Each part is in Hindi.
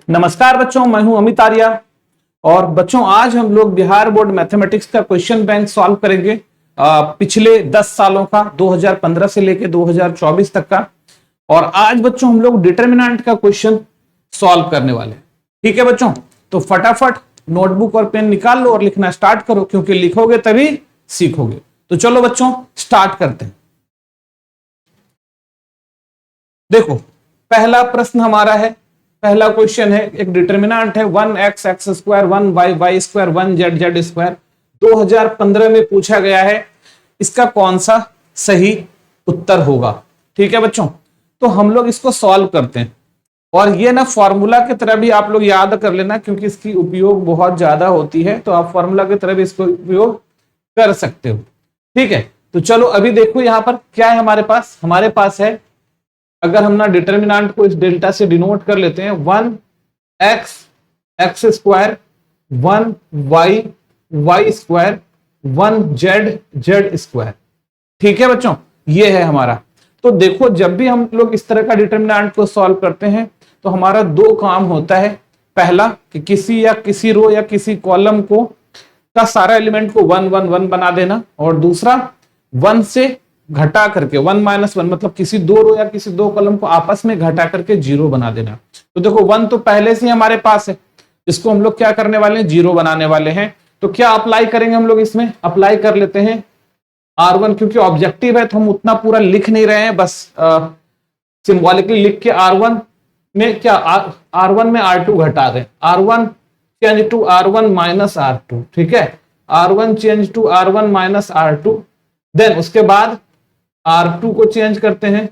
नमस्कार बच्चों, मैं हूं अमित आर्या। और बच्चों आज हम लोग बिहार बोर्ड मैथमेटिक्स का क्वेश्चन बैंक सॉल्व करेंगे पिछले 10 सालों का, 2015 से लेके 2024 तक का। और आज बच्चों हम लोग डिटरमिनेंट का क्वेश्चन सॉल्व करने वाले हैं। ठीक है बच्चों, तो फटाफट नोटबुक और पेन निकाल लो और लिखना स्टार्ट करो, क्योंकि लिखोगे तभी सीखोगे। तो चलो बच्चों स्टार्ट करते हैं। देखो पहला प्रश्न हमारा है, पहला क्वेश्चन है, एक डिटरमिनेंट है 1x x square 1y y square 1z z square 2015 में पूछा गया है। इसका कौन सा सही उत्तर होगा? ठीक है बच्चों, तो हम लोग इसको सॉल्व करते हैं। और ये ना फॉर्मूला की तरह भी आप लोग याद कर लेना, क्योंकि इसकी उपयोग बहुत ज्यादा होती है, तो आप फॉर्मूला की तरह भी इसको उपयोग कर सकते हो। ठीक है, तो चलो अभी देखो यहां पर क्या है हमारे पास है, अगर हम ना डिटरमिनेंट को इस डेल्टा से डिनोट कर लेते हैं, 1x x square 1y y square 1z z square. ठीक है बच्चों, ये है हमारा। तो देखो जब भी हम लोग इस तरह का डिटरमिनेंट को सॉल्व करते हैं तो हमारा दो काम होता है। पहला कि किसी रो या किसी कॉलम को का सारा एलिमेंट को 1 1 1 बना देना, और दूसरा 1 से घटा करके 1 - 1 मतलब किसी दो रो या किसी दो कॉलम को आपस में घटा करके 0 बना देना। तो देखो 1 तो पहले से हमारे पास है, इसको हम लोग क्या करने वाले हैं, 0 बनाने वाले हैं। तो क्या अप्लाई करेंगे हम लोग? इसमें अप्लाई कर लेते हैं R1, क्योंकि ऑब्जेक्टिव है तो हम उतना पूरा लिख नहीं रहे हैं, बस सिंबॉलिकली लिख के R1 में क्या R1 में R2 घटा दें। R1 change to R1 minus R2। ठीक है, R1 change to R1 minus R2। Then उसके बाद R2 को चेंज करते हैं,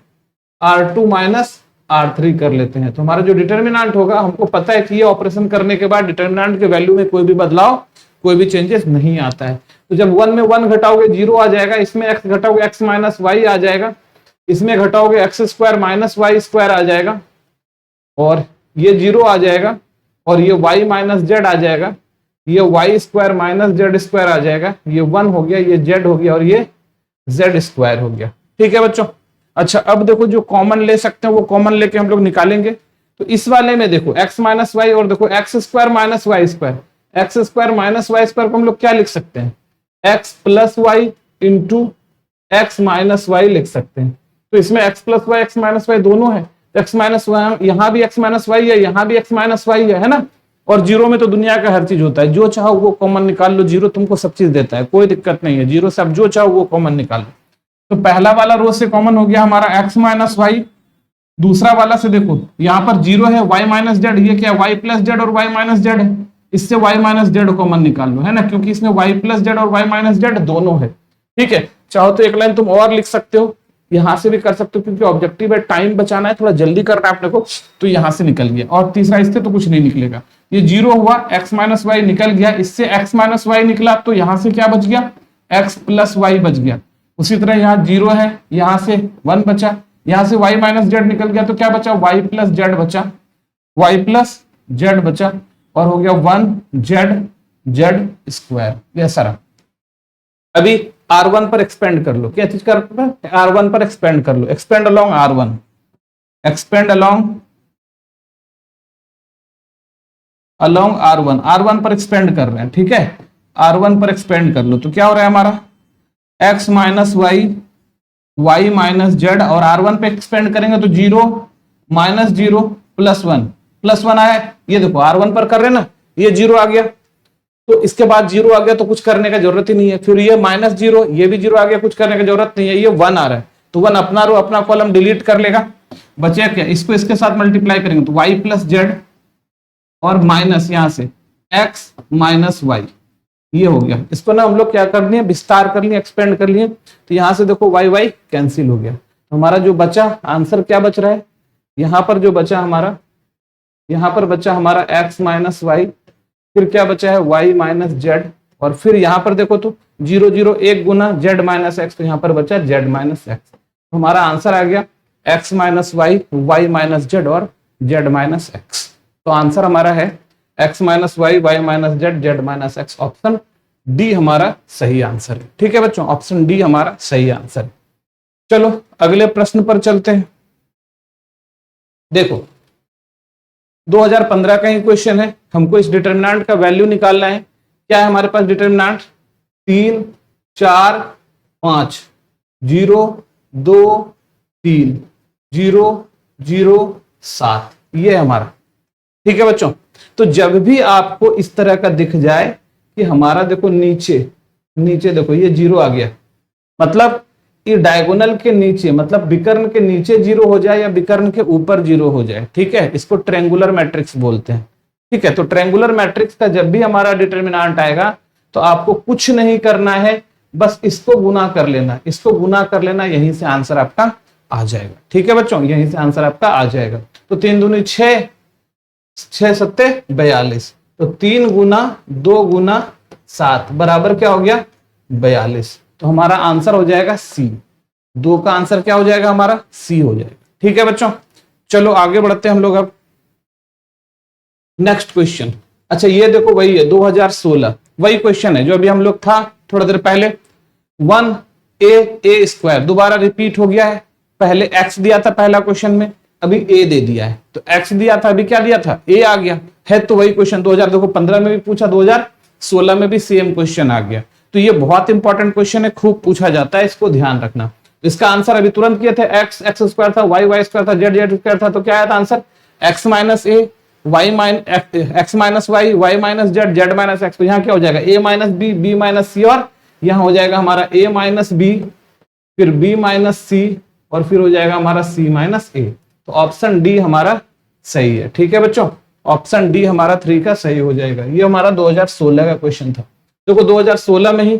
R2 माइनस R3 कर लेते हैं। तो हमारा जो डिटरमिनेंट होगा, हमको पता है कि ये ऑपरेशन करने के बाद डिटरमिनेंट के वैल्यू में कोई भी बदलाव, कोई भी चेंजेस नहीं आता है। तो जब 1 में 1 घटाओगे 0 आ जाएगा, इसमें x घटाओगे x माइनस वाई आ जाएगा, इसमें घटाओगे x square minus y square आ जाएगा, और ये 0 आ जाएगा, और ये y माइनस जेड आ जाएगा, ये y square minus z square आ जाएगा, ये 1 हो गया, ये z हो गया, और ये z स्क्वायर हो गया। ठीक है बच्चों, अच्छा अब देखो जो कॉमन ले सकते हैं वो कॉमन लेके हम लोग निकालेंगे। तो इस वाले में देखो x माइनस वाई, और देखो x square minus y square, x square minus y square को हम लोग क्या लिख सकते हैं, x plus y into x minus y लिख सकते हैं। तो इसमें x plus y x minus y दोनों है, एक्स माइनस वाई यहाँ भी x माइनस वाई है, यहाँ भी x माइनस वाई है ना। और 0 में तो दुनिया का हर चीज होता है, जो चाहो वो कॉमन निकाल लो, 0 तुमको सब चीज देता है, कोई दिक्कत नहीं है। 0 से आप जो चाहो वो कॉमन निकाल लो। तो पहला वाला रो से कॉमन हो गया हमारा x माइनस वाई। दूसरा वाला से देखो यहाँ पर 0 है, y माइनस जेड, ये क्या y प्लस जेड और y माइनस जेड है, इससे y माइनस जेड कॉमन निकाल लो, है ना, क्योंकि इसमें y प्लस जेड और y माइनस जेड दोनों है। ठीक है, चाहो तो एक लाइन तुम और लिख सकते हो, यहां से भी कर सकते हो, क्योंकि ऑब्जेक्टिव है, टाइम बचाना है, थोड़ा जल्दी करना है अपने को। तो यहां से निकल गया, और तीसरा इससे तो कुछ नहीं निकलेगा। ये 0 हुआ, x माइनस वाई निकल गया, इससे x माइनस वाई निकला, तो यहां से क्या बच गया, x प्लस वाई बच गया। उसी तरह यहाँ 0 है, यहां से 1 बचा, यहां से y माइनस जेड निकल गया, तो क्या बचा, y प्लस जेड बचा, y प्लस जेड बचा, और हो गया 1z जेड स्क्वायर। ये सारा अभी R1 पर एक्सपेंड कर लो, क्या चीज कर R1 पर एक्सपेंड कर लो, expand along R1, expand along R1 पर एक्सपेंड कर रहे हैं। ठीक है, R1 पर एक्सपेंड कर लो, तो क्या हो रहा है हमारा x minus y y minus z, और R1 पे एक्सपेंड करेंगे तो 0 माइनस 0 प्लस 1 आया। ये देखो R1 पर कर रहे हैं ना, ये 0 आ गया, तो इसके बाद 0 आ गया तो कुछ करने का जरूरत ही नहीं है। फिर ये माइनस 0, ये भी 0 आ गया, कुछ करने की जरूरत नहीं है। ये 1 आ रहा है, तो 1 अपना रो अपना कॉलम डिलीट कर लेगा, बचे क्या, इसको इसके साथ मल्टीप्लाई करेंगे तो y प्लस जेड, और माइनस यहां से x माइनस वाई, ये हो गया। इसको ना हम लोग क्या कर लिए, विस्तार कर लिए, एक्सपेंड कर लिए, तो यहां से देखो y y कैंसिल हो गया। तो हमारा जो बचा आंसर क्या बच रहा है, यहां पर जो बचा हमारा, यहां पर बचा हमारा x माइनस वाई, फिर क्या बचा है y माइनस जेड, और फिर यहां पर देखो तो 0 0 1 गुना z माइनस एक्स, तो यहां पर बचा z माइनस एक्स। तो हमारा आंसर आ गया x minus y y minus z और z माइनस एक्स। तो आंसर हमारा है x minus y y minus z z minus x. Option D हमारा सही आंसर है। ठीक है बच्चों, ऑप्शन डी हमारा सही आंसर है। चलो अगले प्रश्न पर चलते हैं। देखो 2015 का ही क्वेश्चन है, हमको इस डिटर्मिनेंट का वैल्यू निकालना है। क्या है हमारे पास डिटर्मिनेंट? 3 4 5 0 2 3 0 0 7, ये है हमारा। ठीक है बच्चों, तो जब भी आपको इस तरह का दिख जाए कि हमारा देखो नीचे देखो ये 0 आ गया, मतलब ये डायगोनल के नीचे, मतलब विकर्ण के नीचे 0 हो जाए या विकर्ण के ऊपर 0 हो जाए, ठीक है, इसको ट्रायंगुलर मैट्रिक्स बोलते हैं। ठीक है, तो ट्रायंगुलर मैट्रिक्स का जब भी हमारा डिटर्मिनेंट आएगा तो आपको कुछ नहीं करना है, बस इसको गुना कर लेना, इसको गुना कर लेना, यहीं से आंसर आपका आ जाएगा। ठीक है बच्चों, यहीं से आंसर आपका आ जाएगा। तो 3 दूनी 6, 6 सत्ते 42, तो 3 गुना 2 गुना 7 बराबर क्या हो गया? 42। तो हमारा आंसर हो जाएगा सी। 2 का आंसर क्या हो जाएगा? हमारा सी हो जाएगा। ठीक है बच्चों, चलो आगे बढ़ते हैं हम लोग अब नेक्स्ट क्वेश्चन। अच्छा ये देखो वही है 2016, वही क्वेश्चन है जो अभी हम लोग था थोड़ा देर पहले। 1a स्क्वायर दोबारा रिपीट हो गया है। पहले x दिया था पहला क्वेश्चन में, अभी a दे दिया है। तो x दिया था, अभी क्या दिया था? a आ गया है। तो वही क्वेश्चन 2015 में भी पूछा, 2016 में भी सेम क्वेश्चन आ गया। तो ये बहुत इंपॉर्टेंट क्वेश्चन है, खूब पूछा जाता है, इसको ध्यान रखना। इसका आंसर अभी तुरंत किए थे, x स्क्वायर था, y स्क्वायर था, z स्क्वायर था। तो क्या आया था answer? x minus a y x minus y, y minus z minus x. तो यहाँ क्या हो जाएगा? a minus b, b minus c, और यहाँ हो जाएगा हमारा a माइनस बी, फिर b माइनस सी, और फिर हो जाएगा हमारा c माइनस ए। तो ऑप्शन डी हमारा सही है। ठीक है बच्चों, ऑप्शन डी हमारा 3 का सही हो जाएगा। ये हमारा 2016 का क्वेश्चन था। देखो 2016 में ही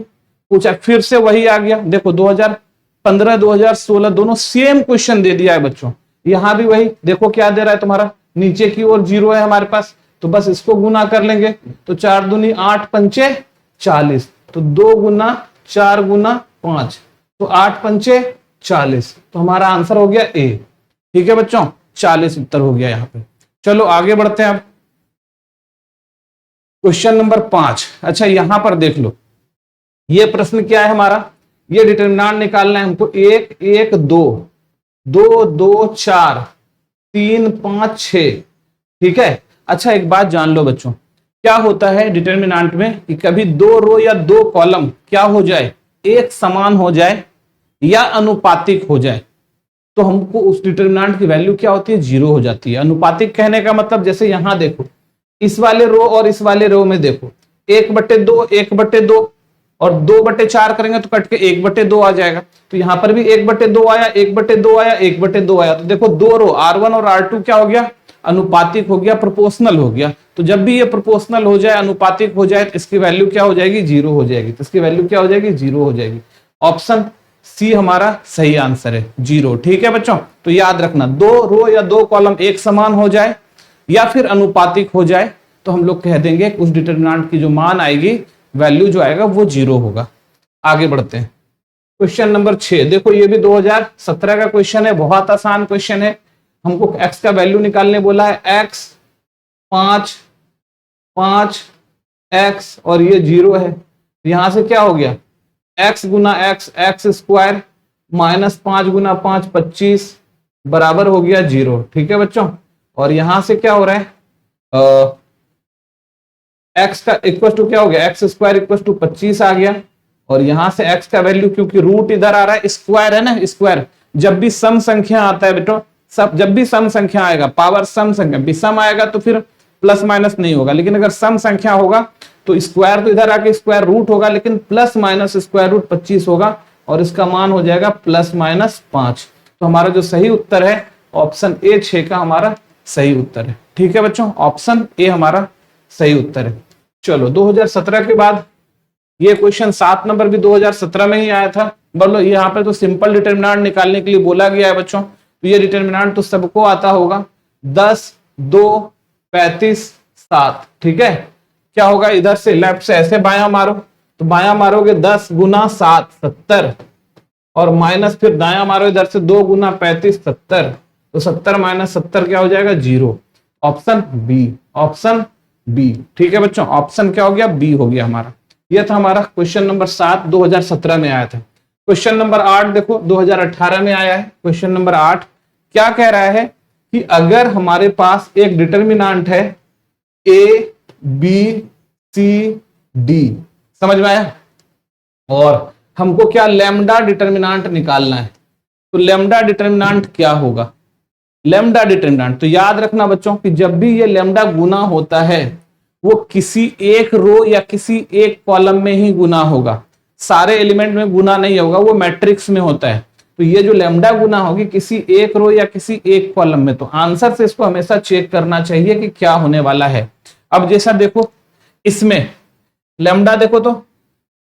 पूछा, फिर से वही आ गया। देखो 2015 2016 दोनों सेम क्वेश्चन दे दिया है बच्चों। यहां भी वही, देखो क्या दे रहा है तुम्हारा, नीचे की ओर 0 है हमारे पास, तो बस इसको गुना कर लेंगे। तो 4 दूनी 8 पंचे 40, तो 2 गुना 4 गुना 5, तो 8 पंचे 40। तो हमारा आंसर हो गया ए। ठीक है बच्चों, 40 उत्तर हो गया यहाँ पे। चलो आगे बढ़ते हैं अब क्वेश्चन नंबर 5। अच्छा यहां पर देख लो, ये प्रश्न क्या है हमारा, ये डिटर्मिनेंट निकालना है हमको। 1 1 2 2 2 4 3 5 6। ठीक है, अच्छा एक बात जान लो बच्चों, क्या होता है डिटर्मिनेंट में कि कभी 2 रो या 2 कॉलम क्या हो जाए, एक समान हो जाए या अनुपातिक हो जाए, तो हमको उस डिटर्मिनेंट की वैल्यू क्या होती है? 0 हो जाती है। अनुपातिक कहने का मतलब जैसे यहां देखो, इस वाले रो और इस वाले रो में देखो 1/2 1/2 और 2/4 करेंगे तो कट के 1/2 आ जाएगा। तो यहां पर भी 1/2 आया, 1/2 आया, 1/2 आया। तो देखो 2 रो R1 और R2 क्या हो गया? अनुपातिक हो गया, प्रोपोर्शनल हो गया। तो जब भी ये प्रोपोर्शनल हो जाए, अनुपातिक हो जाए, तो इसकी वैल्यू क्या हो जाएगी? 0 हो जाएगी। तो इसकी वैल्यू क्या हो जाएगी? 0 हो जाएगी। ऑप्शन सी हमारा सही आंसर है, 0। ठीक है बच्चों, तो याद रखना 2 रो या 2 कॉलम एक समान हो जाए या फिर अनुपातिक हो जाए, तो हम लोग कह देंगे उस डिटर्मिनेंट की जो मान आएगी, वैल्यू जो आएगा वो 0 होगा। आगे बढ़ते हैं क्वेश्चन नंबर 6। देखो ये भी 2017 का क्वेश्चन है, बहुत आसान क्वेश्चन है। हमको x का वैल्यू निकालने बोला है, x 5 5 x और ये 0 है। यहां से क्या हो गया? x गुना x स्क्वायर माइनस 5 गुना 5 25 बराबर हो गया 0। ठीक है बच्चों, और यहां से क्या हो रहा है? x का इक्वल टू क्या हो गया? x स्क्वायर इक्वल टू 25 आ गया। और यहां से x का वैल्यू, क्योंकि रूट इधर आ रहा है, स्क्वायर है ना, स्क्वायर जब भी सम संख्या आता है बेटो, सब जब भी सम संख्या आएगा, पावर सम संख्या विषम आएगा तो फिर प्लस माइनस नहीं होगा, लेकिन अगर सम संख्या होगा तो स्क्वायर तो इधर आके स्क्वायर रूट होगा, लेकिन प्लस माइनस स्क्वायर रूट 25 होगा और इसका मान हो जाएगा प्लस माइनस 5। तो हमारा जो सही उत्तर है ऑप्शन ए 6 का हमारा सही उत्तर है। ठीक है बच्चों, ऑप्शन ए हमारा सही उत्तर है। चलो 2017 के बाद ये क्वेश्चन 7 नंबर भी 2017 में ही आया था। बोलो यहाँ पे तो सिंपल डिटर्मिनेंट निकालने के लिए बोला गया है बच्चों। तो ये डिटर्मिनेंट तो सबको आता होगा, 10 2 35 7। ठीक है, क्या होगा? इधर से लेफ्ट से ऐसे बायां मारो, तो बायां मारोगे 10 गुना 7 70, और माइनस फिर दायां मारो इधर से 2 गुना 35 70। तो 70 माइनस 70 क्या हो जाएगा? 0। Option B, option B. ठीक है बच्चों, ऑप्शन क्या हो गया? बी हो गया हमारा। यह था हमारा क्वेश्चन नंबर 7, 2017 में आया था। क्वेश्चन नंबर 8 देखो 2018 में आया है। क्वेश्चन नंबर 8 क्या कह रहा है कि अगर हमारे पास एक डिटर्मिनांट है ए बी सी डी, समझ में आया, और हमको क्या लैम्डा डिटर्मिनांट निकालना है, तो लैम्डा डिटर्मिनांट क्या होगा, लैम्डा डिटर्मिनांट, तो याद रखना बच्चों कि जब भी ये लैम्डा गुना होता है वो किसी एक रो या किसी एक कॉलम में ही गुना होगा, सारे एलिमेंट में गुना नहीं होगा, वो मैट्रिक्स में होता है। तो ये जो लैम्डा गुना होगी किसी एक रो या किसी एक कॉलम में, तो आंसर से इसको हमेशा चेक करना चाहिए कि क्या होने वाला है। अब जैसा देखो इसमें लैम्डा देखो तो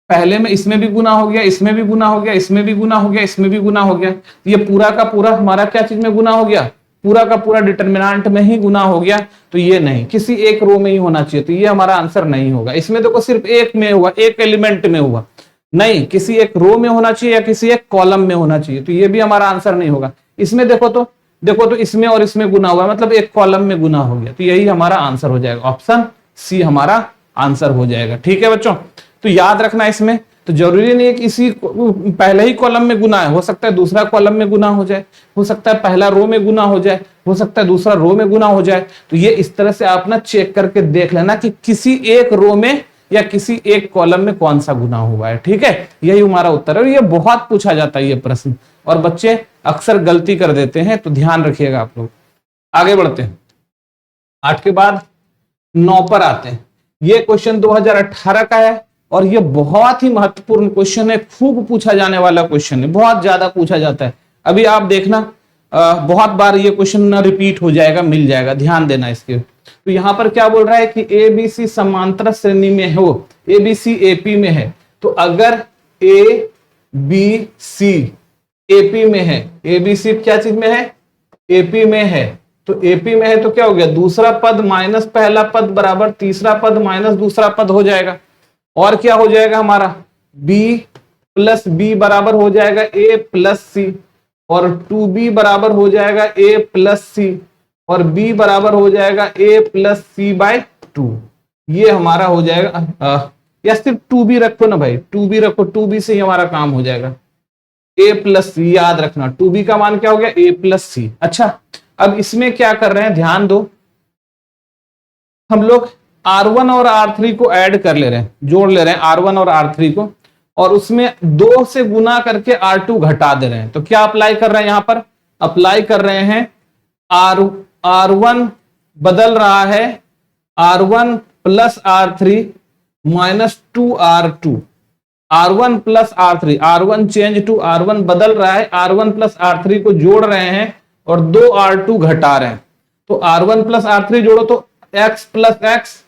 पहले में इसमें भी गुना हो गया, इसमें भी गुना हो गया, इसमें भी गुना हो गया, इसमें भी गुना हो गया, ये पूरा का पूरा हमारा क्या चीज में गुना हो गया, पूरा का पूरा डिटर्मिनेंट में ही गुना हो गया। तो ये नहीं, किसी एक रो में ही होना चाहिए, तो ये हमारा आंसर नहीं होगा। इसमें देखो सिर्फ एक में हुआ, एक एलिमेंट में हुआ, नहीं किसी एक रो में होना चाहिए या किसी एक कॉलम में होना चाहिए, तो ये भी हमारा आंसर नहीं होगा। इसमें देखो तो इसमें और इसमें गुना हुआ, मतलब एक कॉलम में गुना हो गया, तो यही हमारा आंसर हो जाएगा, ऑप्शन सी हमारा आंसर हो जाएगा। ठीक है बच्चों, तो याद रखना इसमें तो जरूरी नहीं है कि इसी पहले ही कॉलम में गुना है, हो सकता है दूसरा कॉलम में गुना हो जाए, हो सकता है पहला रो में गुना हो जाए, हो सकता है दूसरा रो में गुना हो जाए। तो ये इस तरह से आप ना चेक करके देख लेना कि किसी एक रो में या किसी एक कॉलम में कौन सा गुना हुआ है। ठीक है, यही हमारा उत्तर है, और ये बहुत पूछा जाता है ये प्रश्न, और बच्चे अक्सर गलती कर देते हैं, तो ध्यान रखिएगा आप लोग। आगे बढ़ते हैं, 8 के बाद 9 पर आते हैं। ये क्वेश्चन 2018 का है और ये बहुत ही महत्वपूर्ण क्वेश्चन है, खूब पूछा जाने वाला क्वेश्चन है, बहुत ज्यादा पूछा जाता है। अभी आप देखना बहुत बार ये क्वेश्चन ना रिपीट हो जाएगा, मिल जाएगा, ध्यान देना इसके। तो यहां पर क्या बोल रहा है कि ए बी सी समांतर श्रेणी में हो, ए बी सी एपी में है, तो अगर ए बी सी एपी में है, ए बी सी क्या चीज में है, एपी में है, तो एपी में है तो क्या हो गया, दूसरा पद माइनस पहला पद बराबर तीसरा पद माइनस दूसरा पद हो जाएगा, और क्या हो जाएगा हमारा b प्लस बी बराबर हो जाएगा a प्लस सी, और 2b बराबर हो जाएगा a प्लस सी, और b बराबर हो जाएगा a प्लस सी बाय 2। ये हमारा हो जाएगा, या सिर्फ 2b रखो ना भाई, 2b रखो, 2b से ही हमारा काम हो जाएगा, a प्लस सी, याद रखना 2b का मान क्या हो गया, a प्लस सी। अच्छा, अब इसमें क्या कर रहे हैं, ध्यान दो, हम लोग R1 और R3 को ऐड कर ले रहे हैं, जोड़ ले रहे हैं R1 और R3 को, और उसमें 2 से गुना करके R2 घटा दे रहे हैं। तो क्या अप्लाई कर रहे हैं, यहां पर अप्लाई कर रहे हैं R1 बदल रहा है R1 plus R3 minus 2R2, R1 plus R3, R1 change to R1 बदल रहा है, R1 प्लस R3 को जोड़ रहे हैं और 2R2 घटा रहे हैं। तो R1 प्लस R3 जोड़ो तो x प्लस एक्स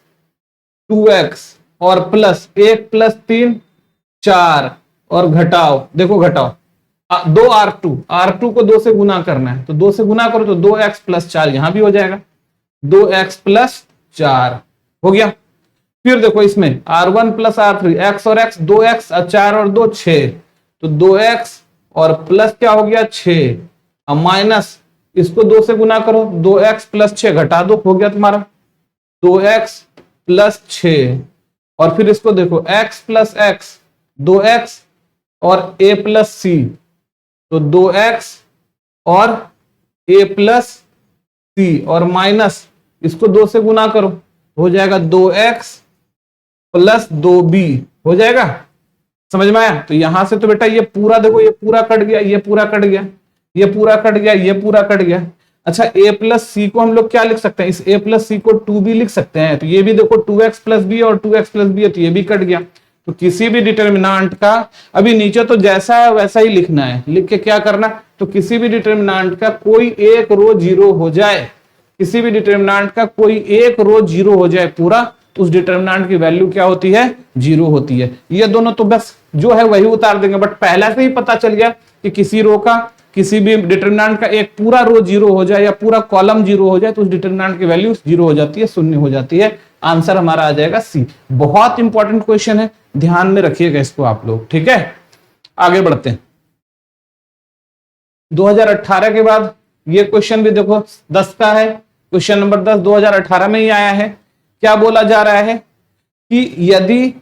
2x, और प्लस 1 प्लस 3 4, और घटाओ, देखो घटाओ 2R2 को 2 से गुना करना है, तो 2 से गुना करो तो 2x प्लस 4 यहां भी हो जाएगा, 2x प्लस 4 हो गया। फिर देखो इसमें R1 प्लस R3, x और x 2x, 4 और 2 6, तो 2x और प्लस क्या हो गया 6, अब माइनस इसको 2 से गुना करो, 2x प्लस 6 घटा दो, हो गया तुम्हारा 2x प्लस 6, और फिर इसको देखो x प्लस x 2x और a प्लस सी, तो 2x और a प्लस सी, और माइनस इसको 2 से गुना करो, हो जाएगा 2x प्लस 2b, हो जाएगा, समझ में आया। तो यहां से तो बेटा ये पूरा देखो, ये पूरा कट गया, ये पूरा कट गया, ये पूरा कट गया, ये पूरा कट गया। अच्छा, a प्लस सी को हम लोग क्या लिख सकते हैं, इस a प्लस सी को 2b लिख सकते हैं, तो ये भी देखो 2x प्लस बी और 2x प्लस बी है, तो ये भी कट गया। तो किसी भी डिटर्मिनेंट का, अभी नीचे तो जैसा है वैसा ही लिखना है, लिख के क्या करना, तो किसी भी डिटर्मिनेंट का कोई एक रो जीरो हो जाए, किसी भी डिटर्मिनेंट का कोई एक रो जीरो हो जाए पूरा, तो उस डिटर्मिनेंट की वैल्यू क्या होती है, जीरो होती है। ये दोनों तो बस जो है वही उतार देंगे, बट पहले से ही पता चल गया कि किसी रो का, किसी भी डिटर्मिनेंट का एक पूरा रो जीरो हो जाए या पूरा कॉलम जीरो हो जाए, तो उस डिटर्मिनेंट की वैल्यू जीरो हो जाती है, शून्य हो जाती है। आंसर हमारा आ जाएगा सी। बहुत इंपॉर्टेंट क्वेश्चन है, ध्यान में रखिएगा इसको आप लोग, ठीक है। आगे बढ़ते हैं, 2018 के बाद ये क्वेश्चन भी देखो 10 का है, क्वेश्चन नंबर 10 2018 में ही आया है। क्या बोला जा रहा है कि यदि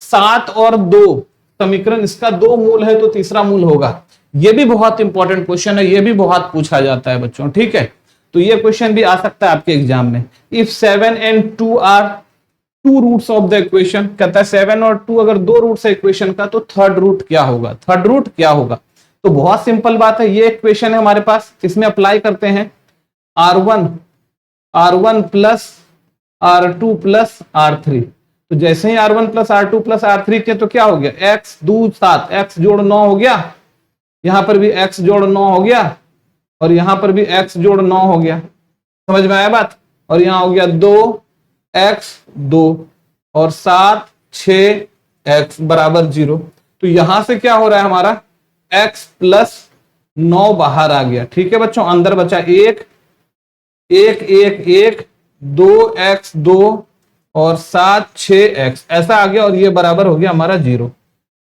7 और 2 समीकरण, इसका 2 मूल है तो तीसरा मूल होगा। ये भी बहुत इंपॉर्टेंट क्वेश्चन है, ये भी बहुत पूछा जाता है बच्चों, ठीक है। तो ये क्वेश्चन भी आ सकता है आपके एग्जाम में। If 7 and 2 are two roots of the equation, कहता है 7 और 2 अगर दो रूट्स है इक्वेशन का तो थर्ड रूट क्या होगा, थर्ड रूट क्या होगा। तो बहुत सिंपल बात है, ये इक्वेशन है हमारे पास, इसमें अप्लाई करते हैं R1 plus R2 plus R3। तो जैसे ही R1 plus R2 plus R3 के तो क्या हो गया, x 2 7 x जोड़ 9 हो गया, यहां पर भी x जोड़ 9 हो गया और यहां पर भी x जोड़ 9 हो गया। समझ में आया बात। और यहां हो गया 2x 2 और 7 6x बराबर 0। तो यहां से क्या हो रहा है हमारा x प्लस 9 बाहर आ गया। ठीक है बच्चों, अंदर बचा 1 1 1 1 2x 2 और 7 6x ऐसा आ गया और ये बराबर हो गया हमारा 0।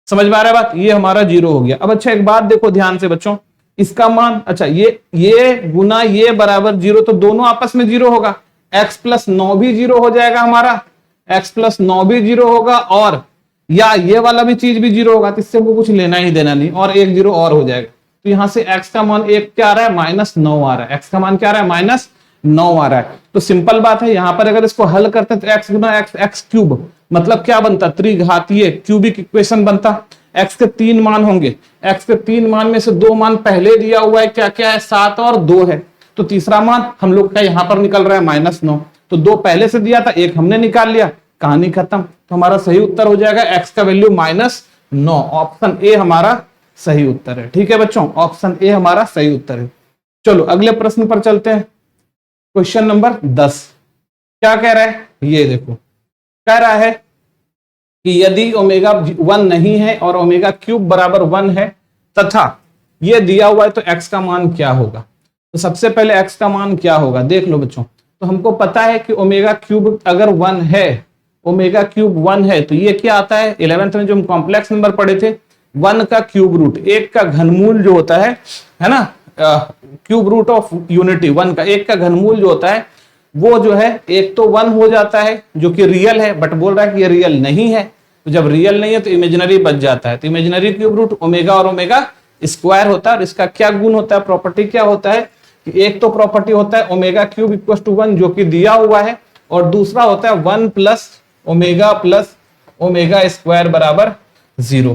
समझ में आ रहा है बात, ये हमारा 0 हो गया। अब अच्छा एक बात देखो ध्यान से बच्चों, इसका मान, अच्छा ये गुना ये बराबर 0, तो दोनों आपस में 0 होगा। x प्लस 9 भी 0 हो जाएगा हमारा, x प्लस 9 भी 0 होगा, और या ये वाला भी चीज भी 0 होगा, तो इससे वो कुछ लेना ही देना नहीं, और एक 0 और हो जाएगा। तो यहां से x का मान एक क्या आ रहा है, -9 आ रहा है। x का मान क्या आ रहा है, -9 आ रहा है। तो सिंपल बात है, यहां पर अगर इसको हल करते हैं तो x गुना x क्यूब मतलब क्या बनता, त्रिघातीय क्यूबिक इक्वेशन बनता। x के 3 मान होंगे, x के 3 मान में से 2 मान पहले दिया हुआ है, क्या क्या है, 7 और 2 है। तो तीसरा मान हम लोग का यहां पर निकल रहा है -9। तो 2 पहले से दिया था, 1 हमने निकाल लिया, कहानी खत्म। तो हमारा सही उत्तर हो जाएगा x का वैल्यू -9। ऑप्शन ए हमारा सही उत्तर है। ठीक है बच्चों, ऑप्शन ए हमारा सही उत्तर है। चलो अगले प्रश्न पर चलते हैं। क्वेश्चन नंबर 10 क्या कह रहा है, ये देखो, कह रहा है कि यदि ओमेगा 1 नहीं है और ओमेगा क्यूब बराबर 1 है तथा ये दिया हुआ है तो x का मान क्या होगा। तो सबसे पहले x का मान क्या होगा देख लो बच्चों। तो हमको पता है कि ओमेगा क्यूब अगर 1 है, ओमेगा क्यूब 1 है तो ये क्या आता है, 11th में जो हम कॉम्प्लेक्स नंबर पढ़े थे, 1 का क्यूब रूट, एक का घनमूल जो होता है ना, क्यूब रूट ऑफ यूनिटी, 1 का एक का घनमूल जो होता है वो जो है एक तो 1 हो जाता है जो कि रियल है, बट बोल रहा है कि ये रियल नहीं है। तो जब रियल नहीं है तो इमेजिनरी बच जाता है। तो इमेजिनरी क्यूब रूट ओमेगा और ओमेगा स्क्वायर होता है। और इसका क्या गुण होता है, प्रॉपर्टी क्या होता है कि एक तो प्रॉपर्टी होता है ओमेगा क्यूब इक्वल टू 1 जो कि दिया हुआ है, और दूसरा होता है 1 प्लस ओमेगा स्क्वायर बराबर 0।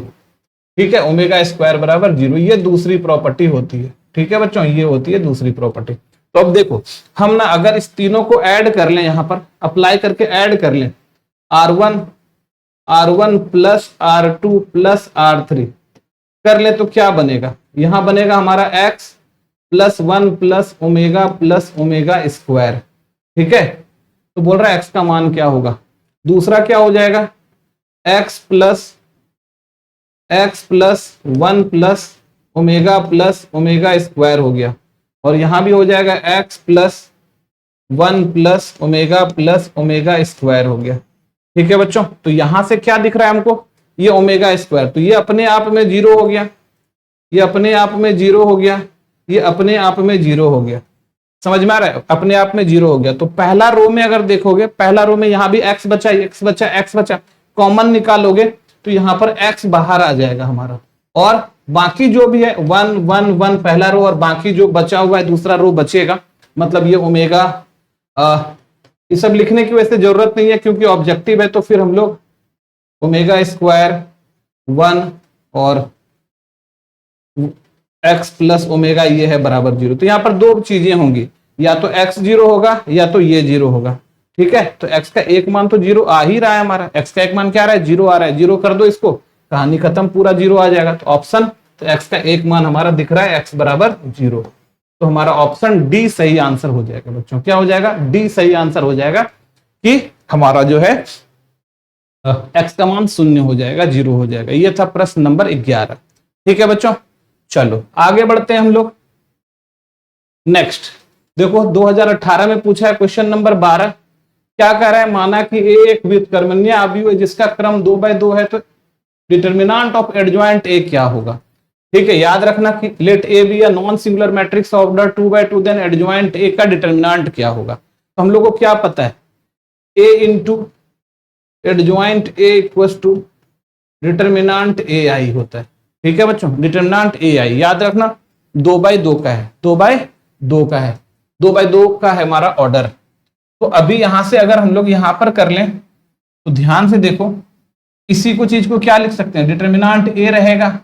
ठीक है, ओमेगा स्क्वायर बराबर 0, ये दूसरी प्रॉपर्टी होती है। ठीक है बच्चों, ये होती है दूसरी प्रॉपर्टी। तो अब देखो हम ना अगर इस तीनों को ऐड कर लें, यहां पर अप्लाई करके ऐड कर लें, R1 plus R2 plus R3 कर ले तो क्या बनेगा, यहां बनेगा हमारा x plus 1 plus omega square. ठीक है, तो बोल रहा है x का मान क्या होगा। दूसरा क्या हो जाएगा, x plus 1 plus omega square हो गया, और यहां भी हो जाएगा x plus 1 plus omega square हो गया। ठीक है बच्चों, तो यहां से क्या दिख रहा है हमको, ये ओमेगा स्क्वायर, तो ये अपने आप में 0 हो गया, ये अपने आप में 0 हो गया, ये अपने आप में 0 हो गया। समझ में आ रहा है, अपने आप में 0 हो गया। तो पहला रो में अगर देखोगे, पहला रो में यहां भी x बचा, कॉमन निकालोगे तो यहां पर x बाहर आ जाएगा हमारा, और बाकी जो भी है 1 1 1 पहला रो, और बाकी जो बचा हुआ है दूसरा रो बचेगा। मतलब ये ओमेगा, ये सब लिखने की वैसे जरूरत नहीं है क्योंकि ऑब्जेक्टिव है, तो फिर हम लोग ओमेगा स्क्वायर 1 और x प्लस ओमेगा ये है बराबर 0। तो यहाँ पर दो चीजें होंगी, या तो x 0 होगा या तो ये 0 होगा। ठीक है, तो x का एक मान तो 0 आ ही रहा है हमारा, x का एक मान क्या आ रहा है, 0 आ रहा है। 0 कर दो इसको, कहानी खत्म, पूरा 0 आ जाएगा। तो ऑप्शन, तो x का एक मान हमारा दिख रहा है, x बराबर 0। तो हमारा ऑप्शन डी सही आंसर हो जाएगा बच्चों। क्या हो जाएगा, डी सही आंसर हो जाएगा कि हमारा जो है x का मान 0 हो जाएगा, 0 हो जाएगा। ये था प्रश्न नंबर 11। ठीक है बच्चों, चलो आगे बढ़ते हैं हम लोग। नेक्स्ट देखो 2018 में पूछा है क्वेश्चन नंबर 12। क्या कह रहा है, माना कि ए एक व्युत्क्रमणीय अवयव है जिसका क्रम 2/2 है, तो डिटर्मिनेंट ऑफ एडजॉइंट ए क्या होगा। ठीक है, याद रखना कि let A be a non singular matrix of order 2/2 then adjoint A का डिटर्मिनेंट क्या होगा। तो हम लोग को क्या पता है, A into adjoint A equals to determinant A I होता है। ठीक है बच्चों, डिटर्मिनेंट ए आई याद रखना 2/2 का है, 2/2 का है। 2/2 का है हमारा ऑर्डर। तो अभी यहां से अगर हम लोग यहां पर कर लें तो ध्यान से देखो, इसी को चीज को क्या लिख सकते हैं, डिटर्मिनांट ए रहेगा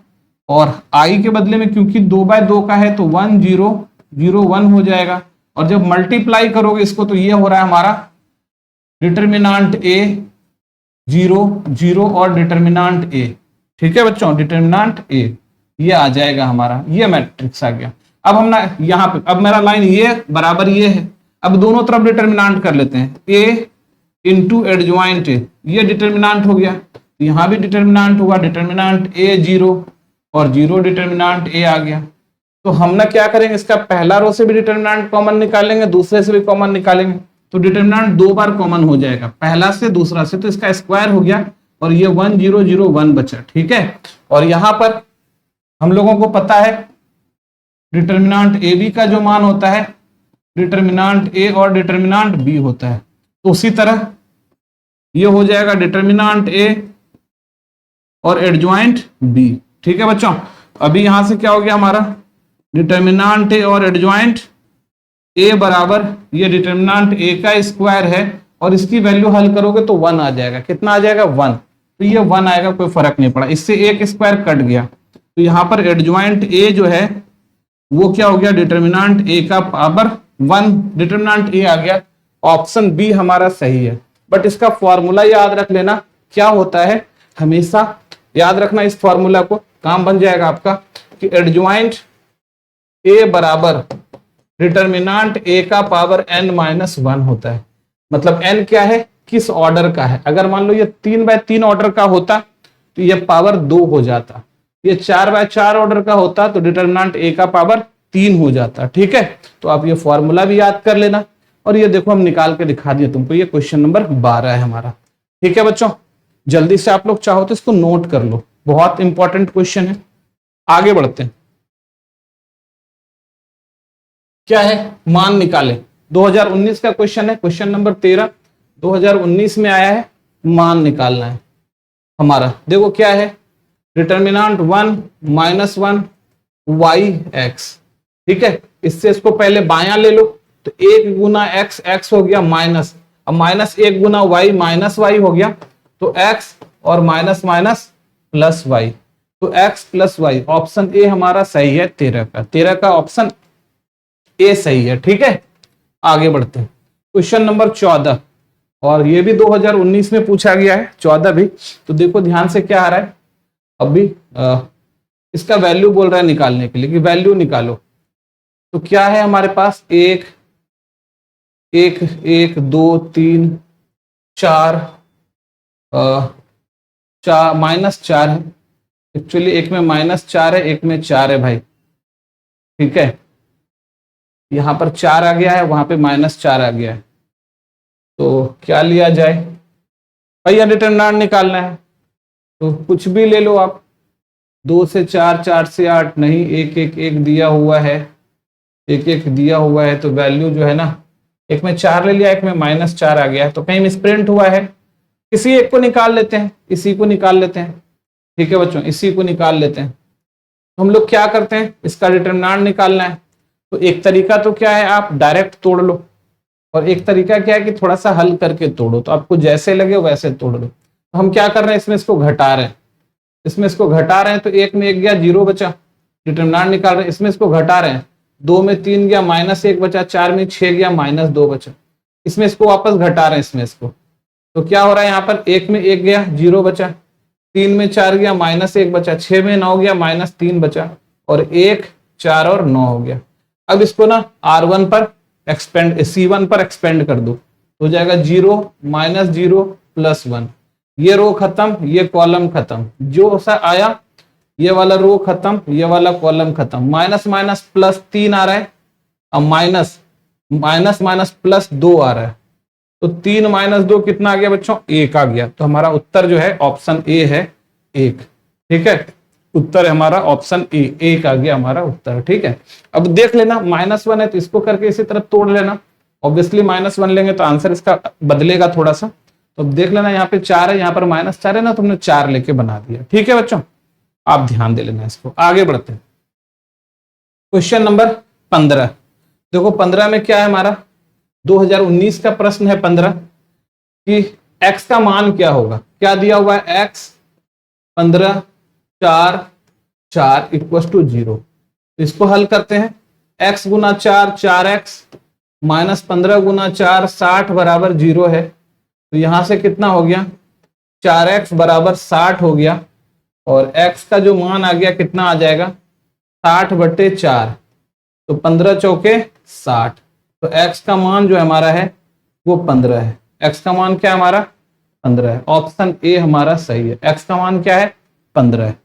और आई के बदले में क्योंकि 2/2 का है तो 1 0 0 1 हो जाएगा। और जब मल्टीप्लाई करोगे इसको तो ये हो रहा है हमारा डिटर्मिनांट ए 0 0 और डिटर्मिनांट ए। ठीक है बच्चों, डिटर्मिनांट ए ये आ जाएगा हमारा, ये मैट्रिक्स आ गया। अब हम ना यहाँ पे, अब मेरा लाइन ये बराबर ये है, अब दोनों तरफ डिटर्मिनांट कर लेते हैं, ए इंटू एडजॉइंट ए, ये डिटर्मिनांट हो गया, यहाँ भी डिटर्मिनांट होगा, डिटर्मिनांट ए 0 और 0 डिटर्मिनांट ए आ गया। तो हम ना क्या करेंगे, इसका पहला रो से भी डिटर्मिनांट कॉमन निकालेंगे, दूसरे से भी कॉमन निकालेंगे, तो डिटर्मिनांट 2 बार कॉमन हो जाएगा, पहला से दूसरा से, तो इसका स्क्वायर हो गया और ये 1 0 0 1 बचा। ठीक है, और यहां पर हम लोगों को पता है डिटर्मिनांट ए बी का जो मान होता है डिटर्मिनांट ए और डिटर्मिनांट बी होता है, तो उसी तरह ये हो जाएगा डिटर्मिनांट ए और एडजॉइंट बी। ठीक है बच्चों, अभी यहां से क्या हो गया हमारा, डिटर्मिनांट ए और एडजॉइंट ए बराबर, ये डिटर्मिनांट ए का स्क्वायर है और इसकी वैल्यू हल करोगे तो 1 आ जाएगा। कितना आ जाएगा, 1, तो ये 1 आएगा, कोई फर्क नहीं पड़ा, इससे एक स्क्वायर कट गया। तो यहाँ पर एडजॉइंट ए जो है वो क्या हो गया, डिटर्मिनांट ए का पावर 1, डिटर्मिनांट ए आ गया। ऑप्शन बी हमारा सही है। बट इसका फॉर्मूला याद रख लेना, क्या होता है, हमेशा याद रखना इस फॉर्मूला को, काम बन जाएगा आपका कि एडजॉइंट ए बराबर डिटर्मिनांट ए का पावर n-1 होता है। मतलब n क्या है, किस ऑर्डर का है। अगर मान लो ये 3/3 ऑर्डर का होता तो ये पावर 2 हो जाता, ये 4/4 ऑर्डर का होता तो डिटर्मिनांट ए का पावर 3 हो जाता। ठीक है, तो आप ये फॉर्मूला भी याद कर लेना। और ये देखो हम निकाल के दिखा दिए तुमको, ये क्वेश्चन नंबर 12 है हमारा। ठीक है बच्चों, जल्दी से आप लोग चाहो तो इसको नोट कर लो, बहुत इंपॉर्टेंट क्वेश्चन है। आगे बढ़ते हैं, क्या है, मान निकाले, 2019 का क्वेश्चन है, क्वेश्चन नंबर 13 2019 में आया है, मान निकालना है हमारा। देखो क्या है, डिटर्मिनांट 1 -1 y(x), ठीक है, इससे इसको पहले बायां ले लो, तो 1 गुना x, x हो गया माइनस, अब -1 गुना y -y हो गया, तो x और माइनस माइनस प्लस y, तो x plus y, option A हमारा सही है, 13 का ऑप्शन ए सही है। ठीक है, आगे बढ़ते हैं, क्वेश्चन नंबर 14, और ये भी 2019 में पूछा गया है, 14 भी। तो देखो ध्यान से क्या आ रहा है, अभी इसका वैल्यू बोल रहा है निकालने के लिए कि वैल्यू निकालो। तो क्या है हमारे पास, 1 1 1 2 3 4 -4 है, एक्चुअली एक में -4 है, एक में 4 है भाई। ठीक है, यहां पर 4 आ गया है, वहां पे -4 आ गया है, तो क्या लिया जाए भैया, डिटर्मिनेंट निकालना है तो कुछ भी ले लो आप, 2 से 4, 4 से 8 नहीं, 1 1 1 दिया हुआ है, 1 1 दिया हुआ है, तो वैल्यू जो है ना, एक में 4 ले लिया, एक में -4 आ गया है, तो कहीं मिसप्रिंट हुआ है, किसी एक को निकाल लेते हैं, इसी को निकाल लेते हैं। ठीक है बच्चों, इसी को निकाल लेते हैं। तो हम लोग क्या करते हैं, इसका डिटर्मिनेंट निकालना है, तो एक तरीका तो क्या है, आप डायरेक्ट तोड़ लो, और एक तरीका क्या है कि थोड़ा सा हल करके तोड़ो, तो आपको जैसे लगे वैसे तोड़ लो। तो हम क्या कर रहे हैं, इसमें इसको घटा रहे हैं, इसमें इसको घटा रहे हैं, तो 1 में 1 गया, 0 बचा, डिटर्मिनेंट निकाल रहे हैं, इसमें इसको घटा रहे हैं, 2 में 3 गया, -1 बचा, 4 में 6 गया, -2 बचा, इसमें इसको वापस घटा रहे हैं, इसमें इसको, तो क्या हो रहा है, यहाँ पर 1 में 1 गया, 0 बचा, 3 में 4 गया, -1 बचा, 6 में 9 गया, -3 बचा, और 1 4 और 9 हो गया। अब इसको ना R1 पर एक्सपेंड, C1 पर एक्सपेंड कर दो, तो हो जाएगा 0 -0 +1, ये रो खत्म, ये कॉलम खत्म, जो सा आया ये वाला रो खत्म, ये वाला कॉलम खत्म, माइनस माइनस प्लस 3 आ रहा है, अब माइनस माइनस माइनस प्लस 2 आ रहा है, तो 3 - 2 कितना आ गया बच्चों, 1 आ गया। तो हमारा उत्तर जो है ऑप्शन ए है 1। ठीक है, उत्तर है हमारा ऑप्शन ए, 1 आ गया हमारा उत्तर। ठीक है, अब देख लेना, -1 है तो इसको करके इसी तरफ तोड़ लेना, ऑब्वियसली -1 लेंगे तो आंसर इसका बदलेगा थोड़ा सा। तो देख लेना, यहाँ पे 4 है, यहाँ पर -4 है ना, तुमने 4 लेके बना दिया। ठीक है बच्चों, आप ध्यान दे लेना इसको। आगे बढ़ते हैं, क्वेश्चन नंबर 15। देखो 15 में क्या है हमारा, 2019 का प्रश्न है 15 कि x का मान क्या होगा। क्या दिया हुआ है, x 15 4 4 इक्वल टू 0। इसको हल करते हैं, x गुना 4 4x माइनस 15 गुना 4 60 बराबर 0 है। तो यहां से कितना हो गया, 4x बराबर 60 हो गया और x का जो मान आ गया कितना आ जाएगा 60/4। तो 15 चौके 60। तो x का मान जो हमारा है वो 15 है। x का मान क्या है हमारा 15 है। ऑप्शन ए हमारा सही है, x का मान क्या है 15 है।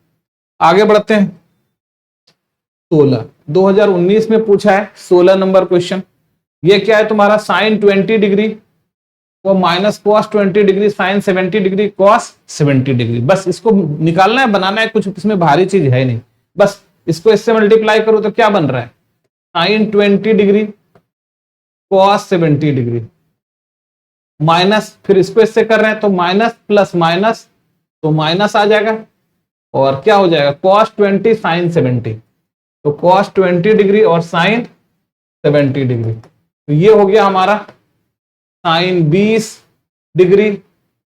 आगे बढ़ते हैं 16, 2019 में पूछा है 16 नंबर क्वेश्चन। ये क्या है तुम्हारा, साइन 20 डिग्री वो minus cos 20 degree sine 70 degree cos 70 degree. बस इसको निकालना है, बनाना है, कुछ इसमें भारी चीज है नहीं। बस इसको इससे मल्टीप्लाई करो तो क्या बन रहा है, sine 20 degree cos 70 degree minus, फिर इसको इससे कर रहे हैं तो माइनस प्लस माइनस तो माइनस आ जाएगा और क्या हो जाएगा कॉस 20 साइन 70। तो कॉस 20 डिग्री और साइन 70 डिग्री। तो ये हो गया हमारा sine 20 degree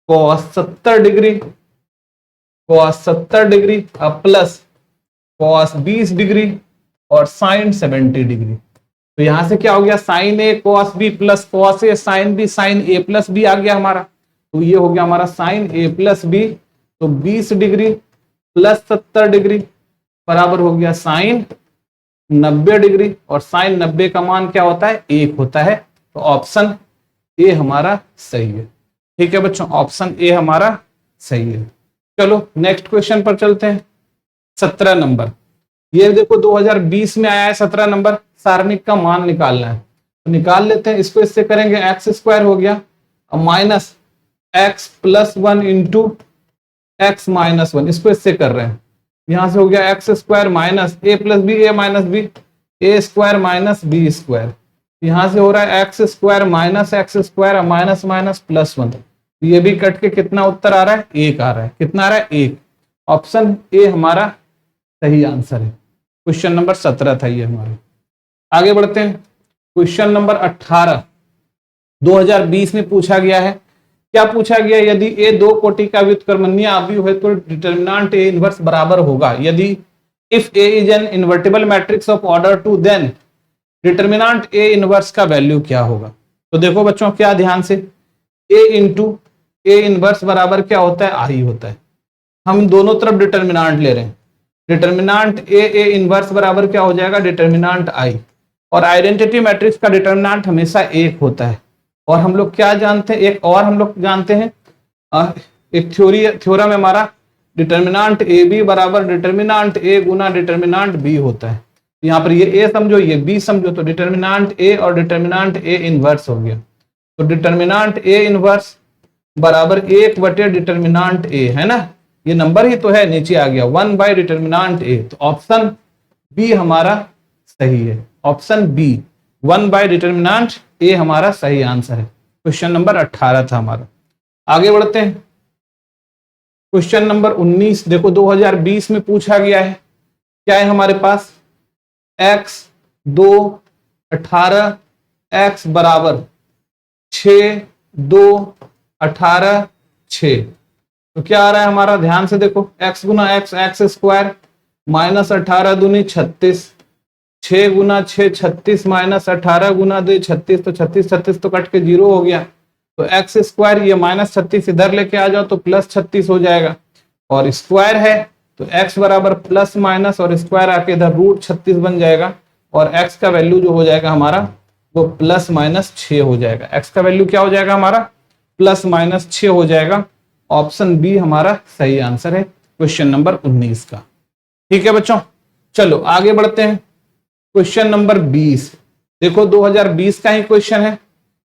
cos 70 degree cos 70 degree अब प्लस कॉस 20 डिग्री और साइन 70 डिग्री। तो यहां से क्या हो गया sine A cos B plus cos A sine B, sine A plus B आ गया हमारा। तो ये हो गया हमारा साइन ए प्लस बी। तो 20 डिग्री प्लस 70 डिग्री बराबर हो गया साइन 90 डिग्री और साइन 90 का मान क्या होता है 1 होता है। तो ऑप्शन ए हमारा सही है। ठीक है बच्चों, ऑप्शन ए हमारा सही है। चलो नेक्स्ट क्वेश्चन पर चलते हैं। 17 नंबर, ये देखो 2020 में आया है 17 नंबर, सारणिक का मान निकालना है। तो निकाल लेते हैं, इसको इससे करेंगे एक्स स्क्वायर हो गया और minus x plus 1 into x minus 1, इसको इससे कर रहे हैं। यहां से हो गया एक्स स्क्वायर माइनस ए प्लस बी ए माइनस बी ए स्क्वायर माइनस बी स्क्वायर। यहां से हो रहा है x square minus x square minus minus plus 1। ये भी कट के कितना उत्तर आ रहा है 1 आ रहा है। कितना आ रहा है 1। ऑप्शन ए हमारा सही आंसर है। क्वेश्चन नंबर 17 था ये हमारा। आगे बढ़ते हैं क्वेश्चन नंबर 18, 2020 में पूछा गया है। क्या पूछा गया, यदि ए दो कोटि का व्युत्क्रमणीय अवयव है तो डिटर्मिनेंट ए इनवर्स बराबर होगा। यदि if A is an invertible matrix of order 2 then determinant A inverse का वैल्यू क्या होगा। तो देखो बच्चों क्या ध्यान से, ए इंटू ए इनवर्स बराबर क्या होता है आई होता है। हम दोनों तरफ डिटर्मिनेंट ले रहे हैं, डिटर्मिनेंट ए इनवर्स बराबर क्या हो जाएगा डिटर्मिनेंट आई। और आइडेंटिटी मैट्रिक्स का डिटर्मिनेंट हमेशा 1 होता है। और हम लोग क्या जानते हैं, एक और हम लोग जानते हैं, एक थ्योरम में हमारा डिटर्मिनेंट ए बी बराबर डिटर्मिनेंट ए गुना डिटर्मिनेंट बी होता है। यहाँ पर ये ए समझो ये बी समझो, तो डिटर्मिनेंट ए और डिटर्मिनेंट ए इनवर्स हो गया। तो डिटर्मिनेंट ए इनवर्स बराबर 1 डिटर्मिनेंट ए है ना, ये नंबर ही तो है, नीचे आ गया 1 बाई डिटर्मिनेंट ए। तो ऑप्शन बी हमारा सही है। ऑप्शन बी 1 बाई डिटर्मिनेंट ए हमारा सही आंसर है। क्वेश्चन नंबर 18 था हमारा। आगे बढ़ते हैं क्वेश्चन नंबर 19, देखो 2020 में पूछा गया है। क्या है हमारे पास, x 2 18 x बराबर 6 2 18 6। तो क्या आ रहा है हमारा, ध्यान से देखो, x गुना x एक्स स्क्वायर माइनस 18 दूनी 36, 6 गुना 6 36 माइनस 18 गुना 2 36। तो 36 36 तो कट के 0 हो गया। तो एक्स स्क्वायर ये माइनस 36 इधर लेके आ जाओ तो प्लस 36 हो जाएगा। और स्क्वायर है तो x बराबर प्लस माइनस और स्क्वायर आके इधर रूट 36 बन जाएगा। और x का वैल्यू जो हो जाएगा हमारा वो प्लस माइनस 6 हो जाएगा। x का वैल्यू क्या हो जाएगा हमारा प्लस माइनस 6 हो जाएगा। ऑप्शन बी हमारा सही आंसर है क्वेश्चन नंबर 19 का। ठीक है बच्चों, चलो आगे बढ़ते हैं क्वेश्चन नंबर 20। देखो 2020 का ही क्वेश्चन है।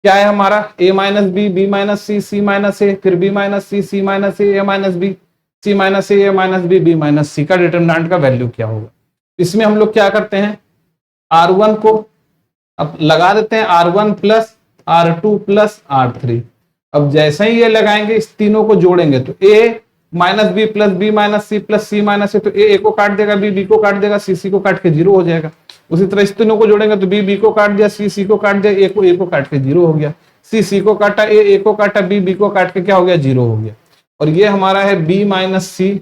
क्या है हमारा, a minus b b minus c c minus a फिर b minus c c minus a minus b c minus a minus b b minus c का डिटर्मिनेंट का वैल्यू क्या होगा। इसमें हम लोग क्या करते हैं, R1 को अब लगा देते हैं R1 plus R2 plus R3। अब जैसे ही ये लगाएंगे इस तीनों को जोड़ेंगे तो a minus b plus b minus c plus c minus a. तो ए को काट देगा, बी को काट देगा, सी को काट के 0 हो जाएगा। उसी तरह इस तीनों को जोड़ेंगे तो बी को काट दिया, सी को काट दिया, ए को काट के 0 हो गया, सी को काटा, ए को काटा, बी को काट के क्या हो गया 0 हो गया। और ये हमारा है बी माइनस सी,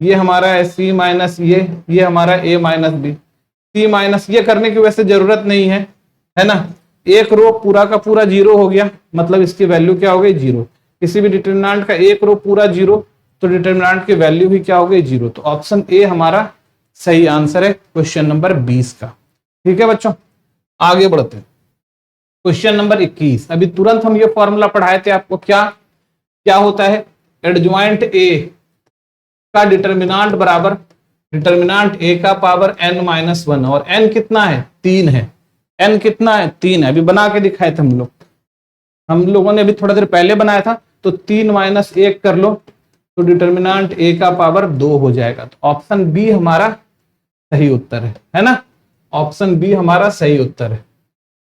ये हमारा है सी माइनस ये हमारा ए माइनस बी। सी माइनस ये करने की वैसे जरूरत नहीं है ना। एक रो पूरा का पूरा 0 हो गया, मतलब इसकी वैल्यू क्या हो गई 0। किसी भी डिटरमिनेंट का एक रो पूरा 0 तो डिटरमिनेंट की वैल्यू भी क्या हो गई 0। तो ऑप्शन ए हमारा सही आंसर है क्वेश्चन नंबर 20 का। ठीक है बच्चों, आगे बढ़ते हैं। क्वेश्चन नंबर 21, अभी तुरंत हम ये फॉर्मूला पढ़ाए थे आपको, क्या होता है, एडजॉइंट ए का डिटरमिनेंट बराबर डिटरमिनेंट ए का पावर n माइनस 1, और n कितना है 3 है, n कितना है 3 है। अभी बना के दिखाए थे हम लोगों ने अभी थोड़ा देर पहले बनाया था। तो 3 माइनस 1 कर लो तो डिटरमिनेंट ए का पावर 2 हो जाएगा। तो ऑप्शन बी हमारा सही उत्तर है ना। ऑप्शन बी हमारा सही उत्तर है।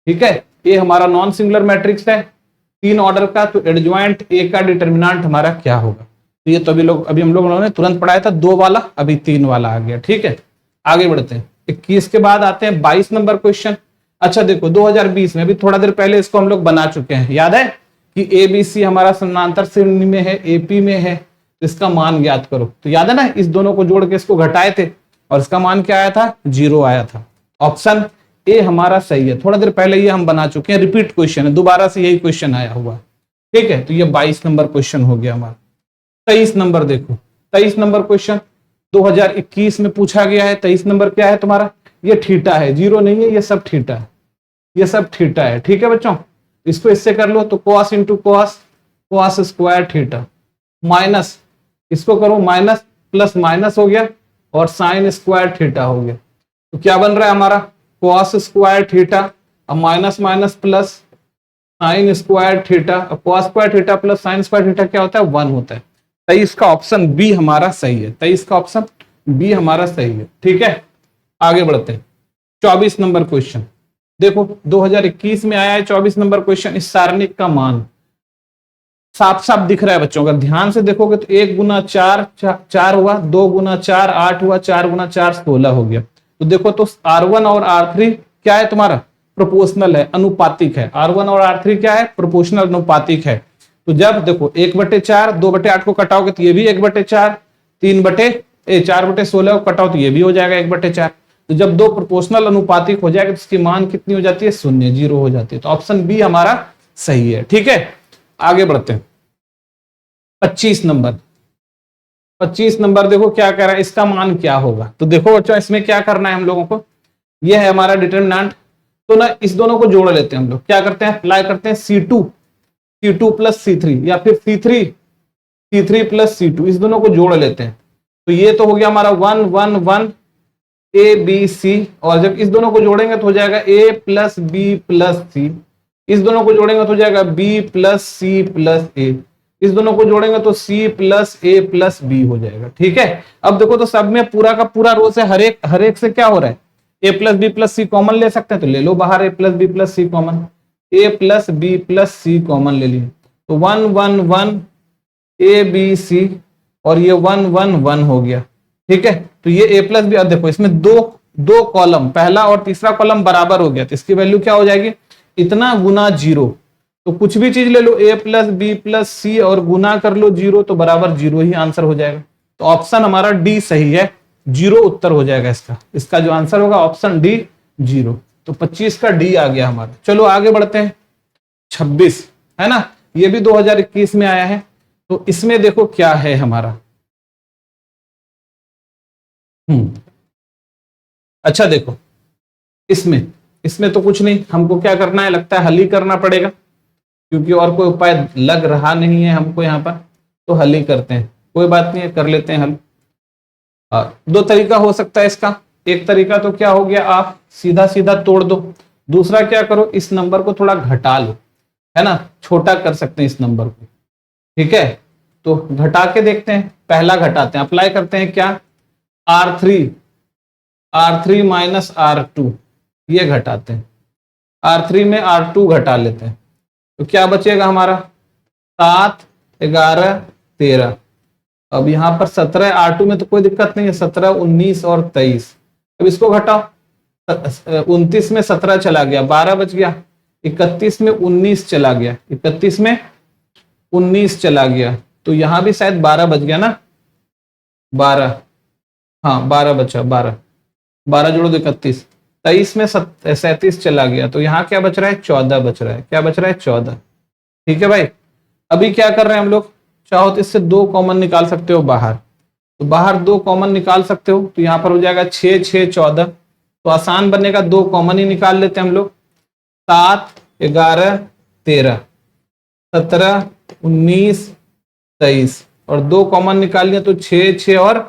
ठीक है, ये हमारा नॉन सिंगुलर मैट्रिक्स है 3 ऑर्डर का, तो एडजॉइंट ए का डिटरमिनेंट हमारा क्या होगा। तो ये तो अभी हम लोगों ने तुरंत पढ़ाया था 2 वाला, अभी 3 वाला आ गया। ठीक है, आगे बढ़ते हैं। 21 के बाद आते हैं 22 नंबर क्वेश्चन। अच्छा देखो 2020 में, अभी थोड़ा देर पहले इसको हम लोग बना चुके हैं, याद है कि ABC हमारा समानांतर श्रेणी में है, AP में है, तो इसका मान ज्ञात करो। तो याद है ना, इस दोनों को जोड़ के इसको घटाए थे और इसका मान क्या आया था 0 आया था। ऑप्शन ए हमारा सही है। थोड़ा देर पहले ये हम बना चुके हैं, रिपीट क्वेश्चन है, दोबारा से यही क्वेश्चन आया हुआ है। ठीक है, तो ये 22 नंबर क्वेश्चन हो गया हमारा। 23 नंबर देखो, 23 नंबर क्वेश्चन 2021 में पूछा गया है। 23 नंबर क्या है तुम्हारा, ये थीटा है, 0 नहीं है, ये सब थीटा है, ये सब थीटा है। ठीक है बच्चों, इसको इससे कर लो तो cos into cos square theta, minus इसको करो माइनस प्लस माइनस हो गया, और साइन स्क्वायर थीटा हो गया। तो क्या बन रहा है हमारा cos स्क्वायर थीटा, अब minus minus plus sine square theta, अब cos square theta plus sine square theta क्या होता है 1 होता है। 23 का ऑप्शन बी हमारा सही है। 23 का ऑप्शन बी हमारा सही है। ठीक है, आगे बढ़ते हैं। 24 नंबर क्वेश्चन देखो, 2021 में आया है 24 नंबर क्वेश्चन। इस सारणिक का मान साफ साफ दिख रहा है बच्चों, अगर ध्यान से देखोगे तो 1 गुना 4 4 हुआ, 2 गुना 4 8 हुआ, 4 गुना 4 16 हो गया। तो देखो तो R1 और R3 क्या है तुम्हारा प्रोपोर्शनल है, अनुपातिक है। R1 और R3 क्या है प्रोपोर्शनल अनुपातिक है। तो जब देखो 1/4 2/8 को कटाओगे तो ये भी 1/4, 4/16 को कटाओ तो ये भी हो जाएगा 1/4। तो जब दो प्रोपोर्शनल अनुपातिक हो जाएगा तो इसकी मान कितनी हो जाती है 0 0 हो जाती है। तो ऑप्शन बी हमारा सही है। ठीक है, आगे बढ़ते हैं। 25 नंबर 25 नंबर देखो क्या कह रहा है, इसका मान क्या होगा। तो देखो बच्चों इसमें क्या करना है हम लोगों को, यह है हमारा डिटरमिनेंट। तो ना इस दोनों को जोड़ लेते हैं हम लोग, क्या करते हैं अप्लाई करते हैं C2 प्लस C3 या फिर C3 प्लस C2, इस दोनों को जोड़ लेते हैं। तो ये तो हो गया हमारा 1 1 1 ABC, और जब इस दोनों को जोड़ेंगे तो हो जाएगा A plus B plus C, इस दोनों को जोड़ेंगे तो हो जाएगा B plus C plus A, इस दोनों को जोड़ेंगे तो C plus A plus B हो जाएगा। ठीक है, अब देखो तो सब में पूरा का पूरा रो से हर एक से क्या हो रहा है A plus B plus C common ले सकते हैं, तो ले लो बाहर A plus B plus C common, A plus B plus C common ले लिए तो 1 1 1 ABC, और ये 1 1 1 हो गया। ठीक है, तो ये A प्लस बी, अब देखो इसमें दो कॉलम, पहला और तीसरा कॉलम बराबर हो गया, तो इसकी वैल्यू क्या हो जाएगी इतना गुना 0। तो कुछ भी चीज ले लो A plus B plus C और गुना कर लो 0 तो बराबर 0 ही आंसर हो जाएगा। तो ऑप्शन हमारा डी सही है, 0 उत्तर हो जाएगा इसका जो आंसर होगा ऑप्शन डी 0। तो 25 का डी आ गया हमारा। चलो आगे बढ़ते हैं। 26 है ना, ये भी 2021 में आया है। तो इसमें देखो क्या है हमारा, अच्छा देखो इसमें तो कुछ नहीं, हमको क्या करना है लगता है हल ही करना पड़ेगा, क्योंकि और कोई उपाय लग रहा नहीं है हमको यहाँ पर। तो हल ही करते हैं, कोई बात नहीं है, कर लेते हैं हल। 2 तरीका हो सकता है इसका। एक तरीका तो क्या हो गया, आप सीधा सीधा तोड़ दो। दूसरा क्या करो, इस नंबर को थोड़ा घटा लो, है ना, छोटा कर सकते हैं इस नंबर को। ठीक है, तो घटा के देखते हैं। पहला घटाते हैं, अप्लाई करते हैं क्या R3 माइनस R2, ये घटाते हैं। R3 में R2 घटा लेते हैं, तो क्या बचेगा हमारा 7 11 13। अब यहाँ पर 17 R2 में तो कोई दिक्कत नहीं है, 17 19 और 23। अब इसको घटाओ, 29 में 17 चला गया, 12 बच गया। 31 में 19 चला गया, 31 में 19 चला गया, तो यहां भी शायद 12 बच गया ना, 12, हाँ 12 बचा, 12, 12 जोड़ो तो 31। 23 में 37 चला गया, तो यहाँ क्या बच रहा है, 14 बच रहा है। क्या बच रहा है, 14। ठीक है भाई। अभी क्या कर रहे हैं हम लोग, चाहो तो इससे 2 कॉमन निकाल सकते हो बाहर, तो बाहर 2 कॉमन निकाल सकते हो, तो यहाँ पर हो जाएगा 6 6 14, तो आसान बनेगा, 2 कॉमन ही निकाल लेते हैं हम लोग। 7 11 13 17 19 23, और 2 कॉमन निकाल लिया तो 6 6 और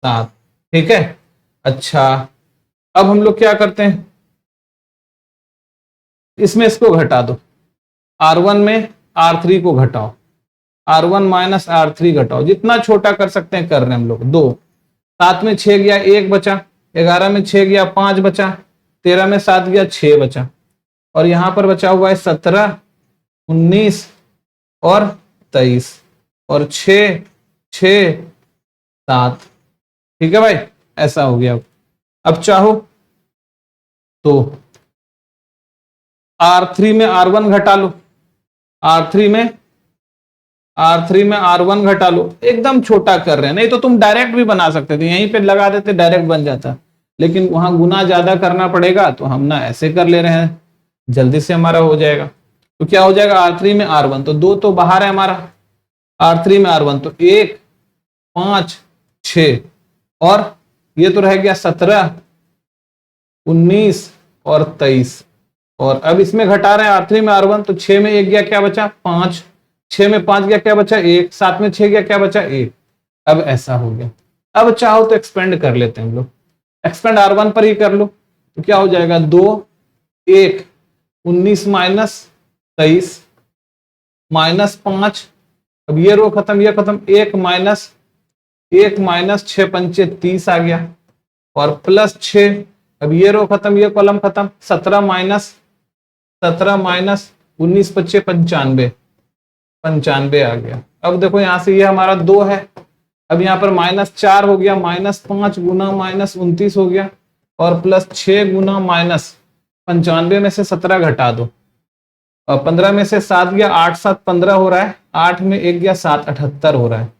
7। ठीक है। अच्छा, अब हम लोग क्या करते हैं, इसमें इसको घटा दो, R1 में R3 को घटाओ, R1 माइनस R3 घटाओ, जितना छोटा कर सकते हैं कर रहे हैं हम लोग। 2, 7 में 6 गया 1 बचा, 11 में 6 गया 5 बचा, 13 में 7 गया 6 बचा, और यहां पर बचा हुआ है 17 19 और 23, और 6 6 7। ठीक है भाई, ऐसा हो गया। अब चाहो तो R3 में R1 घटा लो, R3 में R1 घटा लो, एकदम छोटा कर रहे हैं, नहीं तो तुम डायरेक्ट भी बना सकते थे, यहीं पे लगा देते डायरेक्ट बन जाता, लेकिन वहां गुना ज्यादा करना पड़ेगा, तो हम ना ऐसे कर ले रहे हैं, जल्दी से हमारा हो जाएगा। तो क्या हो जाएगा, R3 में R1, तो 2 तो बाहर है हमारा, R3 में R1 तो 1 5 6, और ये तो रह गया 17 19 और 23, और अब इसमें घटा रहे हैं R3 में R1, तो 6 में 1 गया क्या बचा 5, 6 में 5 गया क्या बचा 1, 7 में 6 गया क्या बचा 1। अब ऐसा हो गया। अब चाहो तो एक्सपेंड कर लेते हैं हम लोग, एक्सपेंड R1 पर ही कर लो, तो क्या हो जाएगा 2 1 19 माइनस 23 माइनस 5, अब ये रो खत्म ये खत्म, 1 माइनस 6 पंचे 30 आ गया, और प्लस 6, अब ये रो खत्म ये कॉलम खत्म, 17 माइनस 19 पच्चे 95 आ गया। अब देखो यहां से ये हमारा 2 है, अब यहाँ पर -4 हो गया, -5 गुना -29 हो गया, और प्लस 6 गुना -95 में से 17 घटा दो, और 15 में से 7 गया, 8 7 15 हो रहा है, 8 में 1 गया 7 78 हो रहा है।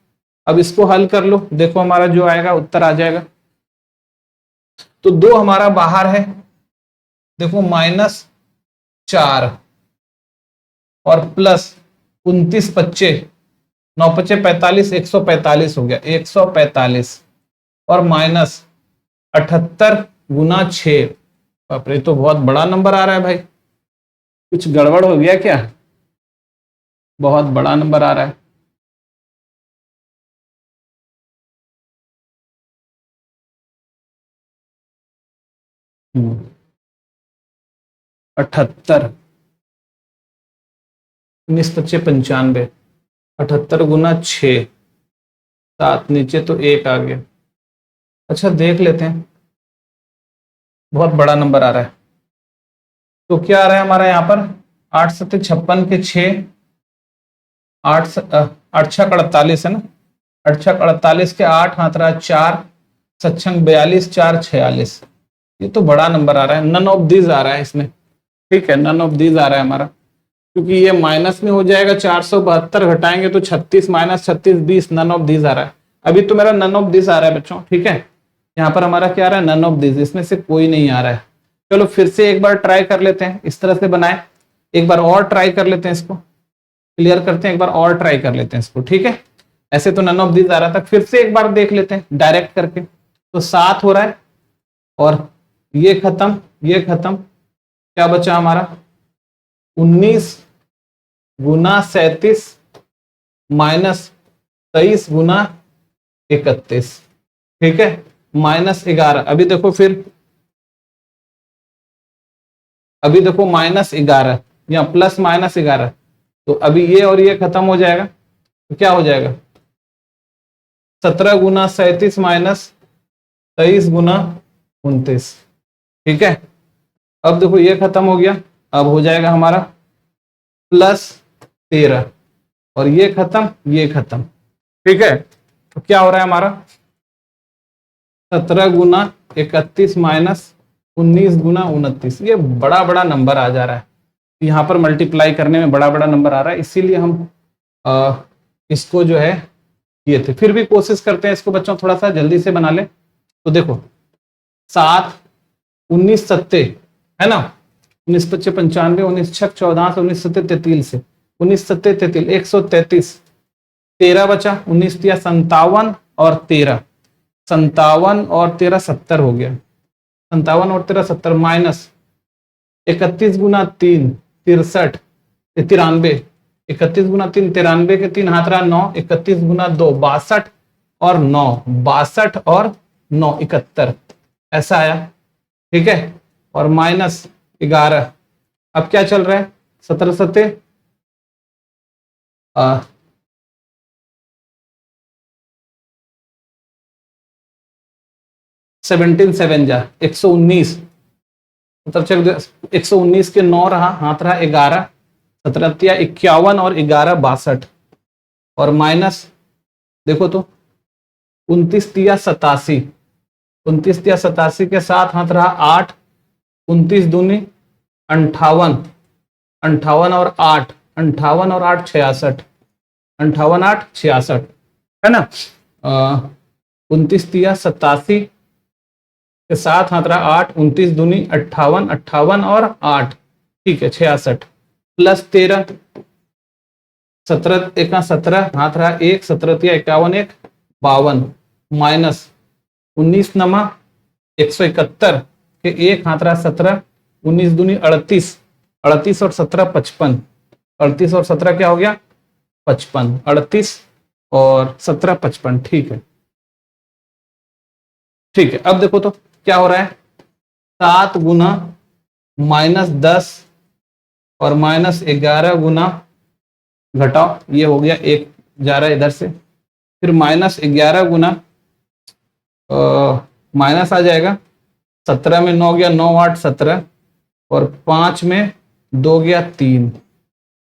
अब इसको हल कर लो, देखो हमारा जो आएगा उत्तर आ जाएगा। तो 2 हमारा बाहर है, देखो -4 और प्लस 29 पच्चे 9 पच्चे 45, 145 हो गया, 145, और -78 गुना 6। बाप रे, तो बहुत बड़ा नंबर आ रहा है भाई, कुछ गड़बड़ हो गया क्या, बहुत बड़ा नंबर आ रहा है। हम्म, 78, 19 पच्चे 95, 78 गुना 6, 7 नीचे तो 1 आ गया। अच्छा देख लेते हैं, बहुत बड़ा नंबर आ रहा है, तो क्या आ रहा है हमारा यहाँ पर 8 7 56 के 6, 8 8 6 48 है ना, 8 6 48 के 8 हाथ रहा 4 7 42 4 46, ये तो बड़ा नंबर आ रहा है, नन ऑफ दीज आ रहा है इसमें। ठीक है, नन ऑफ दीज आ रहा है हमारा, क्योंकि ये माइनस में हो जाएगा, 472 घटाएंगे तो 36 -36 20, नन ऑफ दीज आ रहा है। अभी तो मेरा नन ऑफ दिस आ रहा है बच्चों, ठीक है, यहाँ पर हमारा क्या आ रहा है, नन ऑफ दिस, इसमें से कोई नहीं आ रहा है। चलो फिर से एक बार ट्राई कर लेते हैं, इस तरह से बनाए, एक बार और ट्राई कर लेते हैं, इसको क्लियर करते हैं, एक बार और ट्राई कर लेते हैं इसको। ठीक है, ऐसे तो नन ऑफ दिस आ रहा था, फिर से एक बार देख लेते हैं डायरेक्ट करके। तो 7 हो रहा है, और ये खत्म, क्या बचा हमारा 19 गुना 37 माइनस 23 गुना 31, ठीक है, -11। अभी देखो -11 या प्लस -11, तो अभी ये और ये खत्म हो जाएगा, तो क्या हो जाएगा 17 गुना 37 माइनस 23 गुना 29। ठीक है, अब देखो ये खत्म हो गया, अब हो जाएगा हमारा +13, और ये खत्म। ठीक है, तो क्या हो रहा है हमारा 17 गुना 31 माइनस 19 गुना 29, ये बड़ा बड़ा नंबर आ जा रहा है, यहाँ पर मल्टीप्लाई करने में बड़ा बड़ा नंबर आ रहा है, इसीलिए हम इसको जो है किए थे। फिर भी कोशिश करते हैं इसको बच्चों थोड़ा सा जल्दी से बना ले। तो देखो 7 19 सत्ते है ना, 19 पच्चे 95, 19 छक 14, 19 सत्ते 33 से 19 सत्ते 33, 133, 13 बचा, 19 दिया 57 और 13, 57 और 13 70 हो गया, 57 और 13 70, माइनस 31 गुना 3 63, 93, 31 गुना 3 93 के 3 हाथ रहा 9, 31 गुना 2 62 और 9 62 और 9 71, ऐसा आया। ठीक है, और माइनस 11, अब क्या चल रहा है 17 सत्ते 17 7 जा 119, 119 के 9 रहा, हाथ रहा 11, 17 तिया 51 और 11 62, और माइनस देखो तो 29 तिया 87, 29 तिया 87 के साथ हाथ रहा 8, 29 दूनी 58, 58 और 8, 58 और 8 66, 58 8 66 है ना, 29 तिया 87 के साथ हाथ रहा 8, 29 दूनी 58, 58 और 8, ठीक है 66, प्लस 13, 17 एक 17 हाथ रहा 1, 17 तिया 51 1 52, माइनस 19 नमा 171 के 1 हाथ रहा 17, 19 दूनी 38, 38 और 17 55, 38 और 17 क्या हो गया 55, 38 और 17 55, ठीक है। ठीक है, अब देखो तो क्या हो रहा है 7 गुना -10 और -11 गुना, घटाओ ये हो गया 1 जा रहा है इधर से, फिर -11 गुना माइनस आ जाएगा 17 में 9 गया 9 8 17, और 5 में 2 गया 3,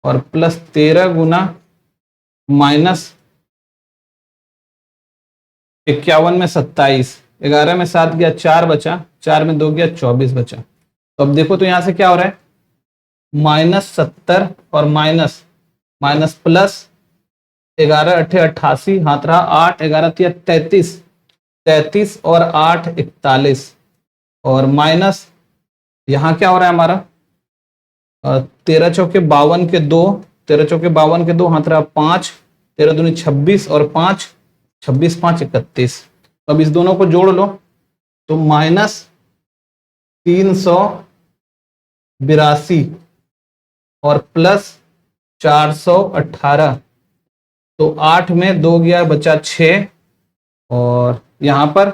और प्लस 13 गुना माइनस 51 में 27, 11 में 7 गया 4 बचा, 4 में 2 गया 24 बचा। तो अब देखो तो यहां से क्या हो रहा है -70 और माइनस माइनस प्लस 11 8 88, हाथ रहा 8, 11 तिया 33, 33 और 8 41, और माइनस यहां क्या हो रहा है हमारा 13 चौके 52 के 2, 13 चौके 52 के 2 हाथ रहा 5, 13 दूनी 26 और 5 26 5 31। अब इस दोनों को जोड़ लो तो -382 और प्लस 418, तो 8 में 2 गया बचा 6, और यहां पर